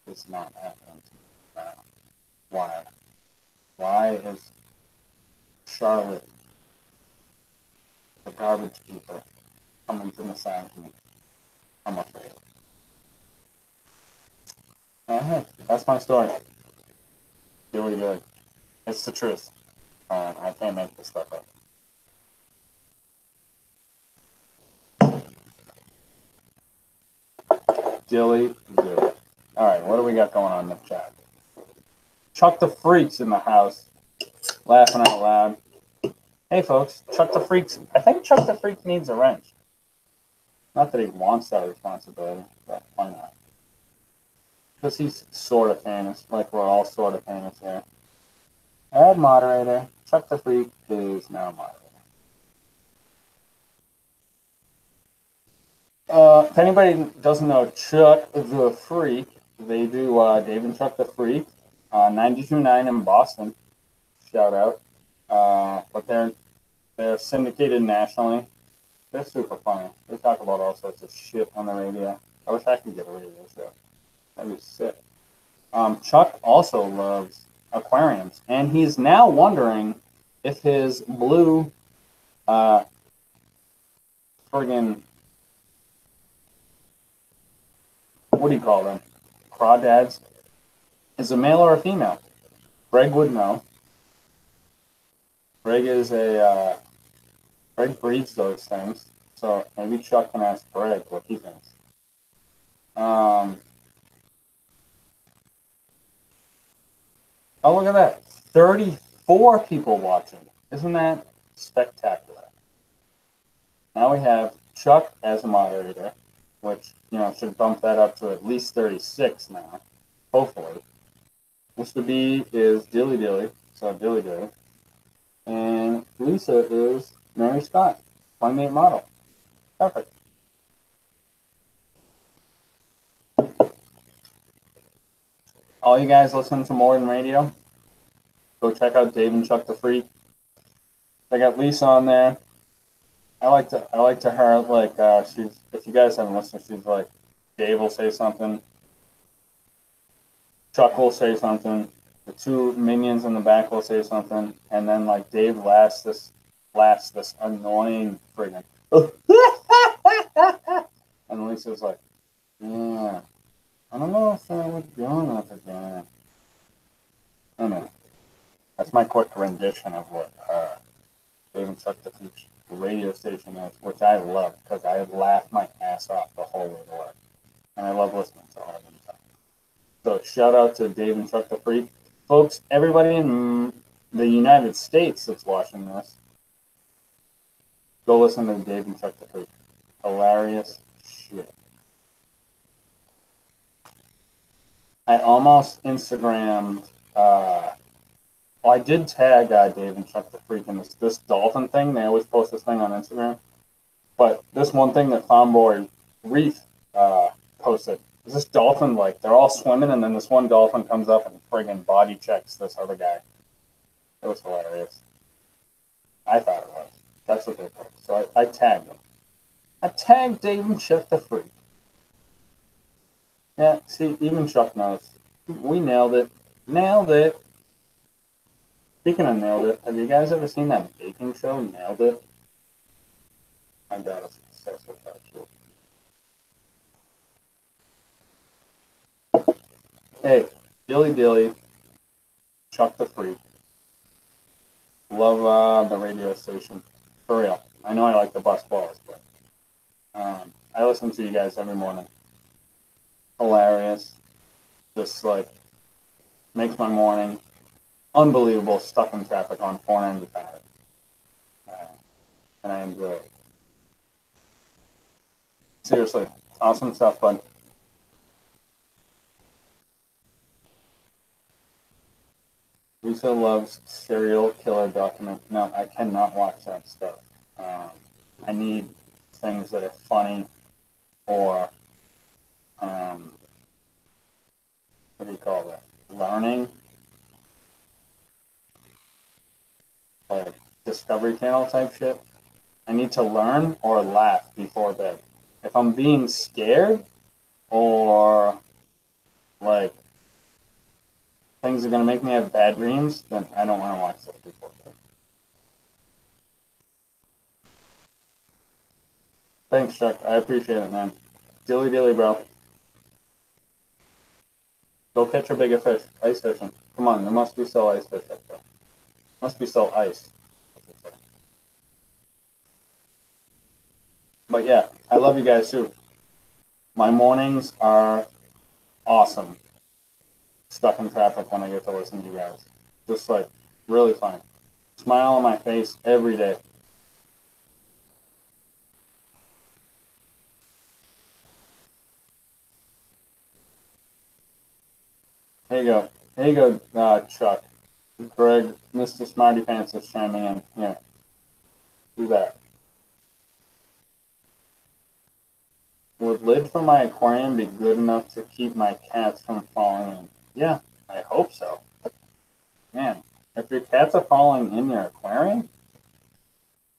It's not happening to me now. Why? Why is Charlotte, the garbage keeper, coming to massage me? I'm afraid. That's my story. Really good. It's the truth. I can't make this stuff up. Dilly. All right, what do we got going on in the chat? Chuck the Freak's in the house, laughing out loud. Hey, folks, Chuck the Freak's. I think Chuck the Freak needs a wrench. Not that he wants that responsibility, but why not? Because he's sort of famous, like we're all sort of famous here. Add moderator. Chuck the Freak is now moderator. If anybody doesn't know Chuck the Freak, they do Dave and Chuck the Freak, 92.9 in Boston. Shout out. But they're syndicated nationally. They're super funny. They talk about all sorts of shit on the radio. I wish I could get a radio show. That'd be sick. Chuck also loves aquariums, and he's now wondering if his blue friggin' what do you call them? Crawdads is a male or a female. Greg would know. Greg breeds those things, so maybe Chuck can ask Greg what he thinks. Oh, look at that. 34 people watching. Isn't that spectacular? Now we have Chuck as a moderator, which, should bump that up to at least 36 now, hopefully. Mr. B is Dilly, so Dilly. And Lisa is Mary Scott, Playmate model. Perfect. All you guys listening to more than radio, go check out Dave and Chuck the Freak. They got Lisa on there. I like to her, like, she's, if you guys haven't listened, she's like, Dave will say something, Chuck will say something, the two minions in the back will say something, and then, like, Dave laughs this annoying friggin' and Lisa's like, yeah, I don't know if I would go with it again. I don't know. That's my quick rendition of what Dave and Chuck the Freak radio station is, which I love because I laugh my ass off the whole way to work, and I love listening to all of them. So shout out to Dave and Chuck the Freak, folks. Everybody in the United States that's watching this, go listen to Dave and Chuck the Freak. Hilarious shit. I almost Instagrammed. I did tag Dave and Chuck the Freak in this dolphin thing. They always post this thing on Instagram. But this one thing that Farm Boy Reef posted, This dolphin, like, they're all swimming, and then this one dolphin comes up and friggin' body checks this other guy. It was hilarious. I thought it was. That's what they put. So I tagged them. I tagged Dave and Chuck the Freak. Yeah, see, even Chuck knows. We nailed it. Nailed it. Speaking of nailed it, have you guys ever seen that baking show, Nailed It? My dad is obsessed with that shit. Hey, Dilly Dilly, Chuck the Freak. Love the radio station. For real. I know I like the bus balls, but I listen to you guys every morning. Hilarious. Just like makes my morning unbelievable, stuck in traffic on 495. And I enjoy it. Seriously, awesome stuff, bud. Lisa loves serial killer document. No, I cannot watch that stuff. I need things that are funny or what do you call that? Learning, like Discovery Channel type shit. I need to learn or laugh before bed. If I'm being scared or like things are gonna make me have bad dreams, then I don't want to watch that before bed. Thanks, Chuck. I appreciate it, man. Dilly dilly, bro. Go catch a bigger fish. Ice fishing. Come on, there must be still ice fish up there. Must be still ice. But yeah, I love you guys too. My mornings are awesome. Stuck in traffic when I get to listen to you guys. Just like really fun. Smile on my face every day. Here you go. Here you go, Chuck. Greg, Mr. Smarty Pants is chiming in. Here. Do that. Would lid for my aquarium be good enough to keep my cats from falling in? Yeah, I hope so. Man, if your cats are falling in your aquarium,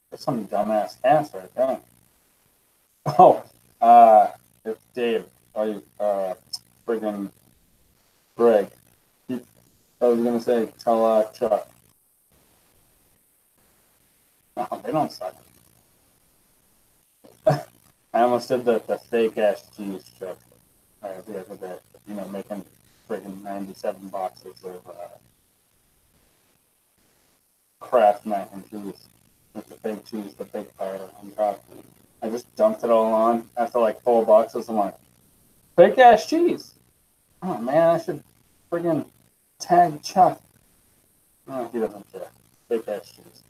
that's some dumbass cats right there. Oh, it's Dave. Oh, you, friggin' Greg. I was gonna say, tell Chuck. No, they don't suck. I almost did the fake ass cheese, Chuck, the other day. You know, making friggin' 97 boxes of Kraft mac and cheese with the fake cheese, the fake powder on top. I just dumped it all on after like 4 boxes. I'm like, fake ass cheese. Oh man, I should friggin' tag Chuck. No, he doesn't care. Fake ass cheese.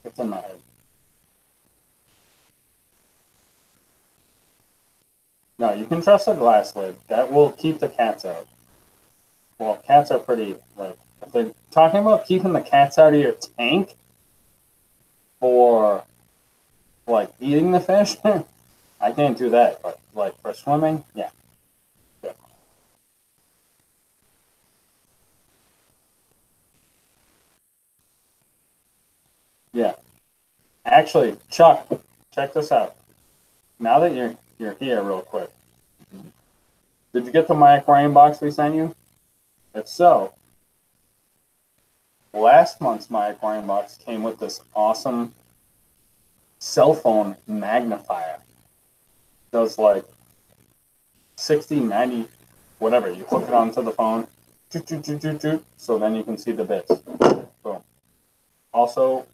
It's in my head. No, you can trust a glass lid. That will keep the cats out. Well, cats are pretty, like, if they're talking about keeping the cats out of your tank for, like, eating the fish, I can't do that. But, like, for swimming, yeah. Yeah. Actually, Chuck, check this out. Now that you're here real quick, did you get the My Aquarium box we sent you? If so, last month's My Aquarium box came with this awesome cell phone magnifier. Does like 60, 90, whatever. You hook it onto the phone, so then you can see the bits. Boom. Also,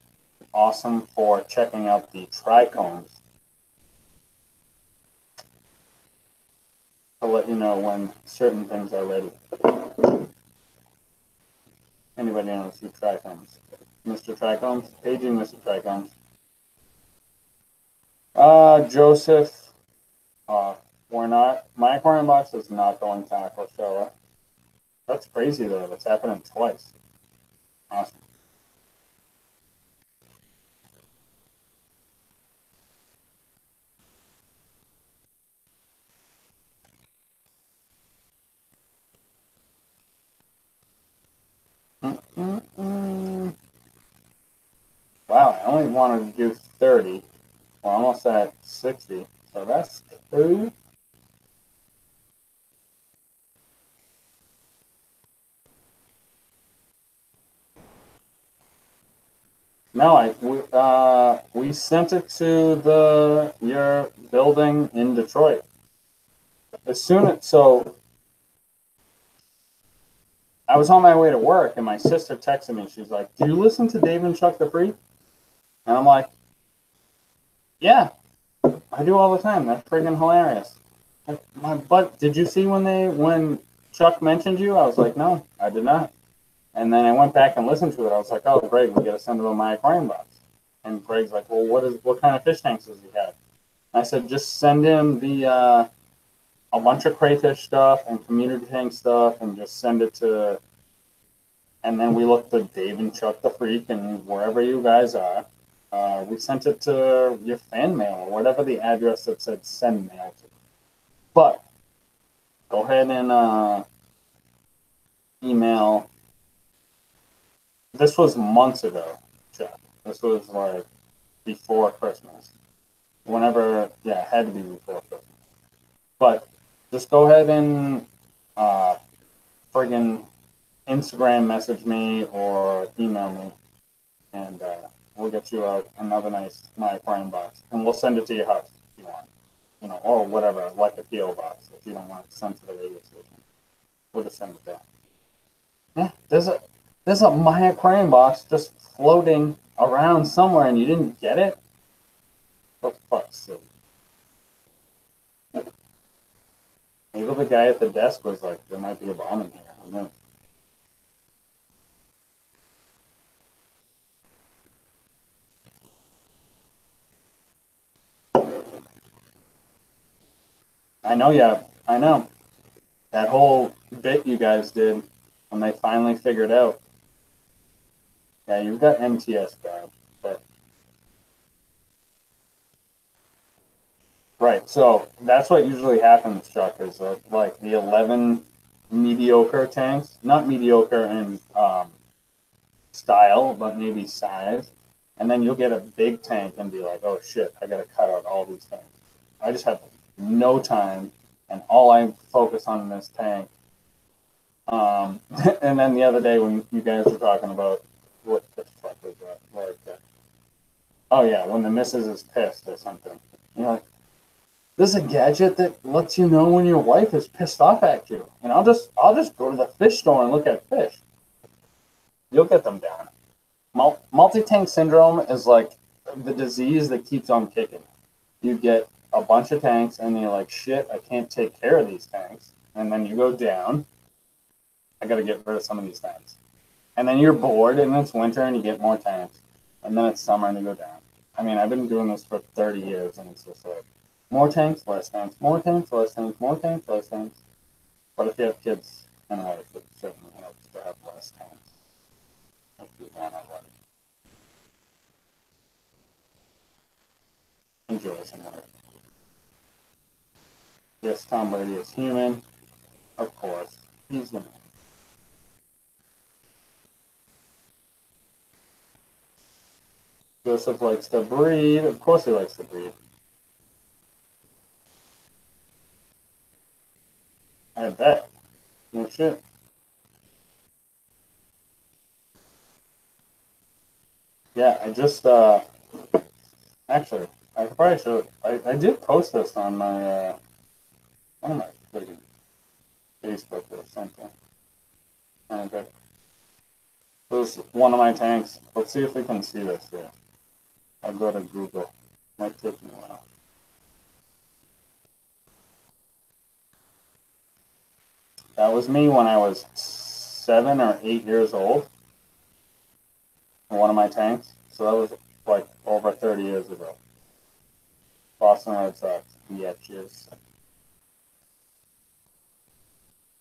awesome for checking out the trichomes to let you know when certain things are ready. Anybody knows who trichomes? Mr. Trichomes? Paging Mr. Trichomes. Joseph, we're not. My aquarium box is not going to Aquashella. That's crazy though. That's happening twice. Awesome. only wanted to do 30. We're almost at 60. So that's 2. No, we sent it to your building in Detroit. So I was on my way to work, and my sister texted me. She's like, "Do you listen to Dave and Chuck the Freak?" And I'm like, "Yeah, I do all the time. That's freaking hilarious." But did you see when Chuck mentioned you? I was like, "No, I did not." And then I went back and listened to it. I was like, "Oh, Greg, we got to send him my aquarium box." And Greg's like, "Well, what kind of fish tanks does he have?" And I said, "Just send him a bunch of crayfish stuff and community tank stuff, and just send it to." And then we looked at Dave and Chuck the Freak and wherever you guys are. We sent it to your fan mail or whatever the address that said send mail to. But go ahead and email. This was months ago, Chuck. This was like before Christmas. Whenever, yeah, it had to be before Christmas. But just go ahead and friggin' Instagram message me or email me, and we'll get you another nice my aquarium box, and we'll send it to your house if you want, or whatever, like a PO box if you don't want it sent to the radio station. We'll just send it there. Yeah, there's a my aquarium box just floating around somewhere, and you didn't get it. For fuck's sake. Maybe the guy at the desk was like, "There might be a bomb in here." I don't know. I know, yeah, I know. That whole bit you guys did when they finally figured out. Yeah, you've got MTS bad, but right. So that's what usually happens, Chuck. Is like the 11 mediocre tanks, not mediocre in style, but maybe size, and then you'll get a big tank and be like, "Oh shit, I got to cut out all these tanks." I just have no time, and all I focus on in this tank. And then the other day when you guys were talking about what the fuck was that? Like, oh yeah, when the missus is pissed or something. You're like, there's a gadget that lets you know when your wife is pissed off at you, and I'll just go to the fish store and look at fish. You'll get them down. Multi-tank syndrome is like the disease that keeps on kicking. You get a bunch of tanks, and you're like, shit, I can't take care of these tanks, and then you go down. I got to get rid of some of these tanks. And then you're bored, and it's winter, and you get more tanks. And then it's summer, and you go down. I mean, I've been doing this for 30 years, and it's just like, more tanks, less tanks, more tanks, less tanks, more tanks, less tanks. But if you have kids and a wife, it certainly helps to have less tanks. If you want a wife. Enjoy some life. Yes, Tom Brady is human. Of course. He's the man. Joseph likes to breed. Of course he likes to breed. I bet. No shit. Yeah, I just, actually, I probably should. I did post this on my, one of my freaking Facebook or something. Okay. This is one of my tanks. Let's see if we can see this here. I'll go to Google. Might take me a while. That was me when I was 7 or 8 years old. One of my tanks. So that was like over 30 years ago. Boston Red Sox. Yeah, cheers.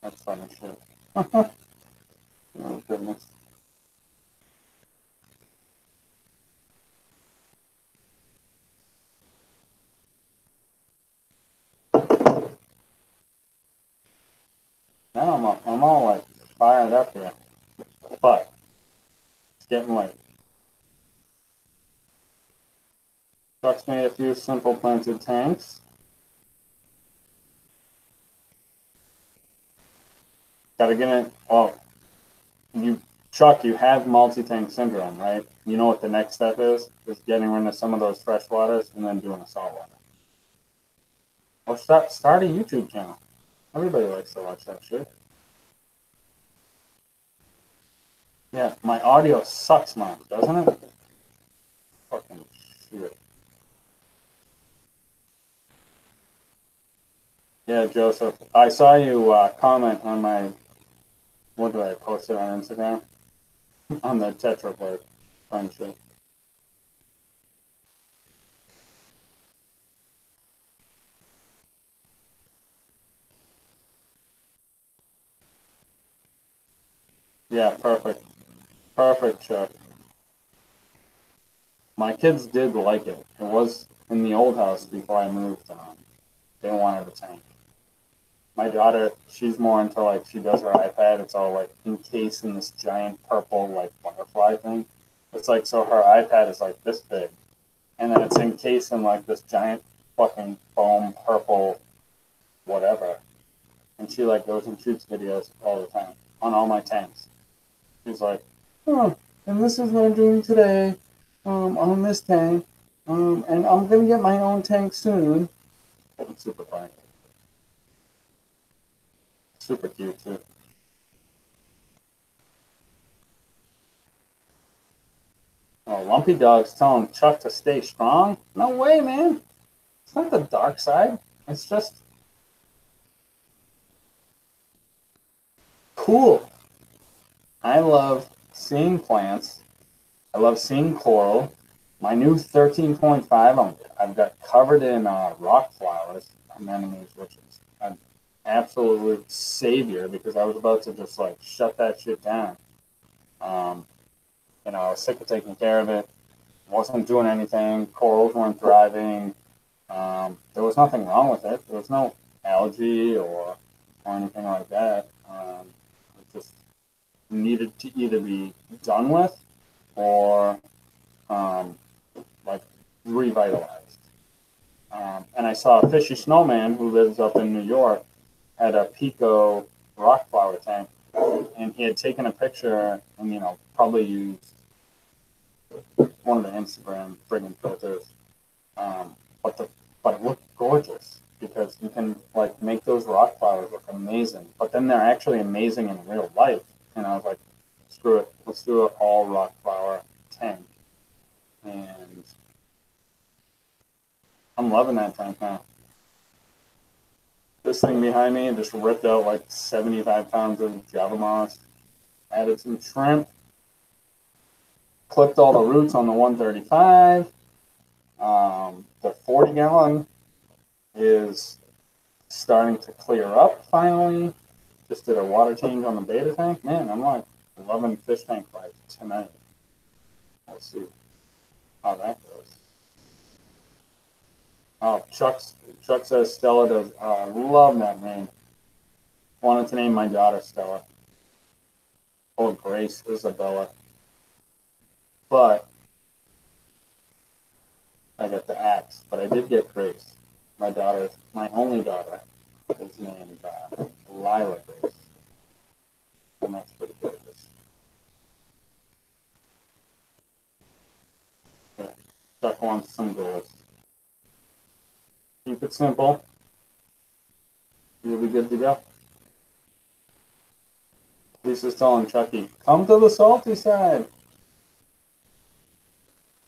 That's funny shit. Oh, goodness. Now I'm all like fired up here. But it's getting late. Chuck's made a few simple planted tanks. Gotta get it. Oh, Chuck, you have multi-tank syndrome, right? You know what the next step is? Is getting rid of some of those fresh waters and then doing a saltwater. Or start a YouTube channel. Everybody likes to watch that shit. Yeah, my audio sucks, man, doesn't it? Fucking shit. Yeah, Joseph, I saw you comment on my, what did I post it on Instagram? On the tetrapod friendship. Yeah, perfect. Perfect, Chuck. My kids did like it. It was in the old house before I moved on. They wanted a tank. My daughter, she's more into like, she does her iPad, it's all like encased in this giant purple like butterfly thing. It's like, so her iPad is like this big. And then it's encased in like this giant fucking foam purple whatever. And she like goes and shoots videos all the time on all my tanks. She's like, oh, and this is what I'm doing today on this tank. And I'm going to get my own tank soon. It's super funny. Super cute, too. Oh, Lumpy Dog's telling Chuck to stay strong? No way, man. It's not the dark side. It's just cool. I love seeing plants. I love seeing coral. My new 13.5, I've got covered in rock flowers, anemones, which is an absolute savior because I was about to just like shut that shit down. I was sick of taking care of it. Wasn't doing anything. Corals weren't thriving. There was nothing wrong with it. There was no algae or anything like that. It just needed to either be done with or like revitalized. And I saw a fishy snowman who lives up in New York had a Pico rock flower tank, and he had taken a picture and probably used one of the Instagram friggin' filters, but it looked gorgeous because you can like make those rock flowers look amazing, but then they're actually amazing in real life. And I was like, screw it, let's do an all rock flower tank. And I'm loving that tank now. This thing behind me just ripped out like 75 pounds of Java moss, added some shrimp, clipped all the roots on the 135. The 40-gallon is starting to clear up finally. Just did a water change on the beta tank. Man, I'm like loving fish tank life tonight. We'll see how that goes. Oh, Chuck says Stella does. I love that name. Wanted to name my daughter Stella. Or Grace Isabella. But I got the axe. But I did get Grace. My only daughter, is named Lila Grace. And that's pretty good. Yeah. Chuck wants some goals. Keep it simple. You'll be good to go. Lisa's telling Chucky, come to the salty side.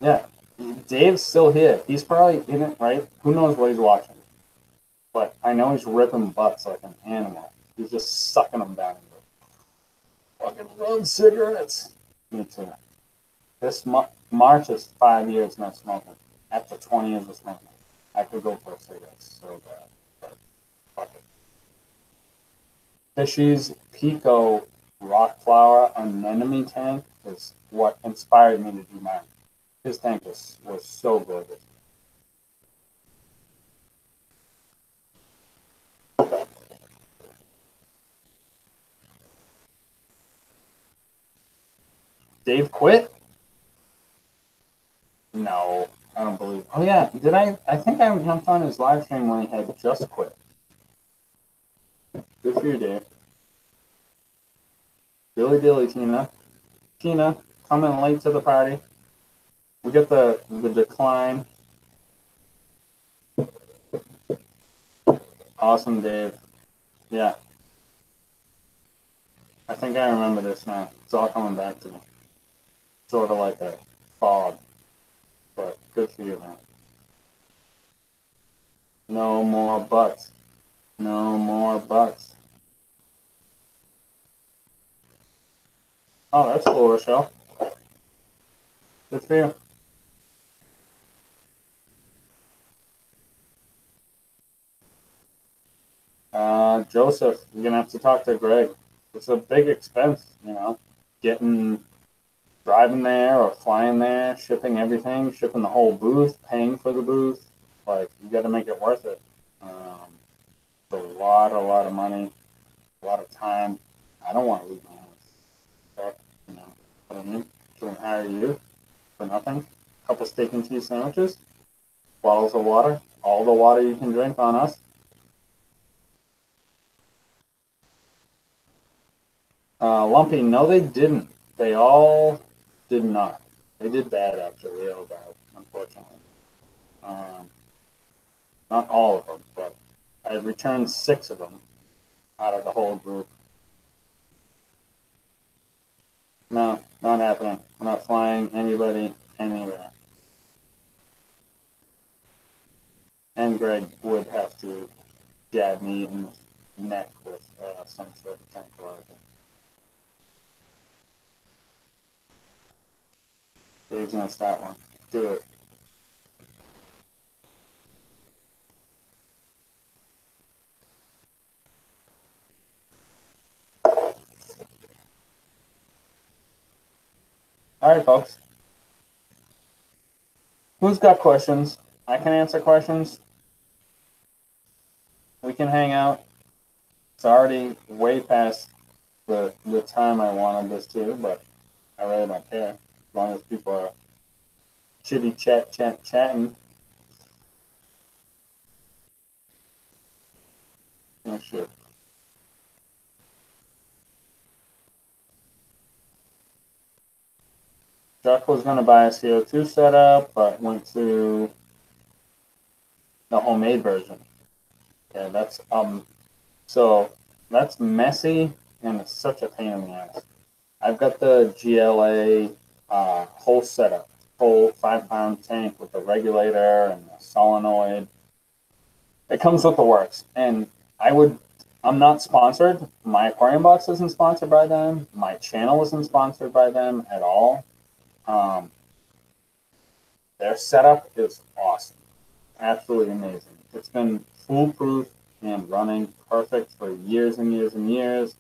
Yeah, Dave's still here. He's probably in it, right? Who knows what he's watching? But I know he's ripping butts like an animal. He's just sucking them down. Fucking run cigarettes. Me too. This March is 5 years not smoking. After 20 years of smoking, I could go for a cigarette so bad. But fuck it. Fishy's Pico rock flower anemone tank is what inspired me to do mine. His tank was so gorgeous. Dave quit? No, I don't believe. Oh yeah, I think I jumped on his live stream when he had just quit. Good for you, Dave. Dilly dilly, Tina. Tina, coming late to the party. We get the decline. Awesome, Dave. Yeah. I think I remember this now. It's all coming back to me. Sort of like a fog. But good for you, man. No more buts. No more buts. Oh, that's cool, Rochelle. Good for you. Joseph, you're gonna have to talk to Greg. It's a big expense, driving there or flying there, shipping everything, shipping the whole booth, paying for the booth. Like, you got to make it worth it. It's a lot of money, a lot of time. I don't want to leave my house. So, what I mean? Should I hire you for nothing? A couple steak and cheese sandwiches, bottles of water, all the water you can drink on us. Lumpy, no, they didn't. They all did not. They did bad, actually, real bad, unfortunately. Not all of them, but I returned 6 of them out of the whole group. No, not happening. I'm not flying anybody anywhere. And Greg would have to jab me in the neck with some sort of tranquilizer. Dave's gonna start one. Do it. All right, folks. Who's got questions? I can answer questions. We can hang out. It's already way past the time I wanted this to, but I really don't care. As long as people are chitty chatting. Oh, shit. Chuck was going to buy a CO2 setup, but went to the homemade version. Yeah, so that's messy and it's such a pain in the ass. I've got the GLA whole setup, whole 5-pound tank with the regulator and the solenoid. It comes with the works, and I'm not sponsored. My Aquarium Box isn't sponsored by them. My channel isn't sponsored by them at all. Their setup is awesome, absolutely amazing. It's been foolproof and running perfect for years and years and years.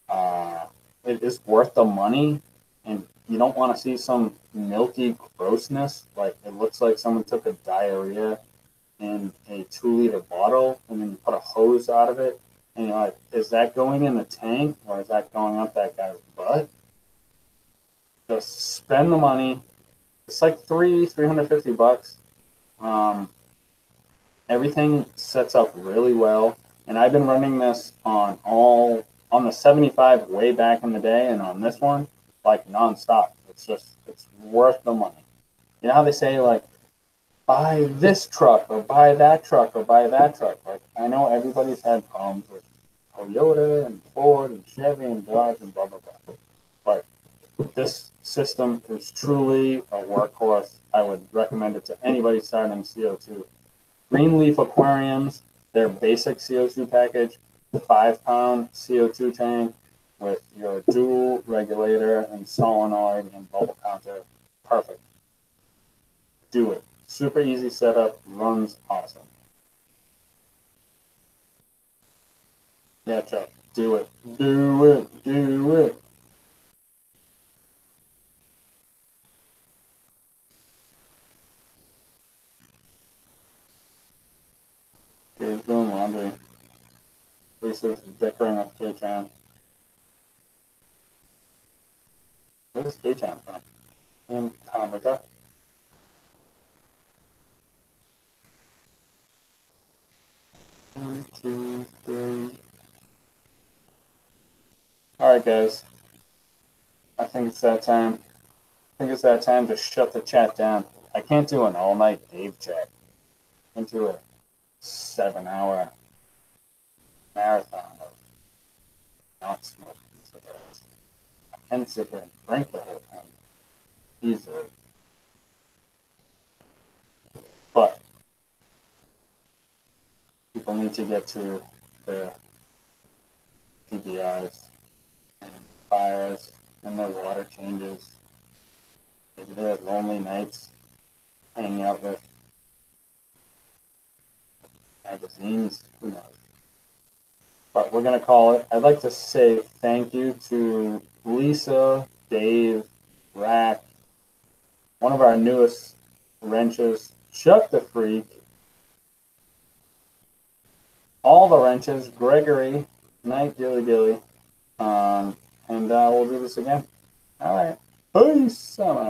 It is worth the money, and you don't want to see some milky grossness. Like, it looks like someone took a diarrhea in a 2-liter bottle and then you put a hose out of it. And you're like, is that going in the tank or is that going up that guy's butt? Just spend the money. It's like $350. Everything sets up really well. And I've been running this on the 75 way back in the day, and on this one, like, nonstop. It's worth the money. You know how they say, like, buy this truck or buy that truck or buy that truck. Like, I know everybody's had problems with Toyota and Ford and Chevy and Dodge and blah, blah, blah. But this system is truly a workhorse. I would recommend it to anybody starting CO2. Greenleaf Aquariums, their basic CO2 package, 5-pound CO2 tank with your dual regulator and solenoid and bubble counter. Perfect. Do it. Super easy setup, runs awesome. Yeah, Chuck, do it. Do it. Do it. Dave's doing laundry. Lisa's bickering with K-Chan. Where's K-Chan from? In Canada. 1, 2, 3. All right, guys. I think it's that time. I think it's that time to shut the chat down. I can't do an all-night Dave chat. I can't do a 7-hour marathon of not smoking cigarettes. I can sit there and drink the whole time easily. But people need to get to their PBIs and fires and their water changes. Maybe they have lonely nights hanging out with magazines. Who knows? But we're going to call it. I'd like to say thank you to Lisa, Dave, Rack, one of our newest wrenches, Chuck the Freak, all the wrenches, Gregory, Night Dilly Dilly, and we'll do this again. All right. Peace.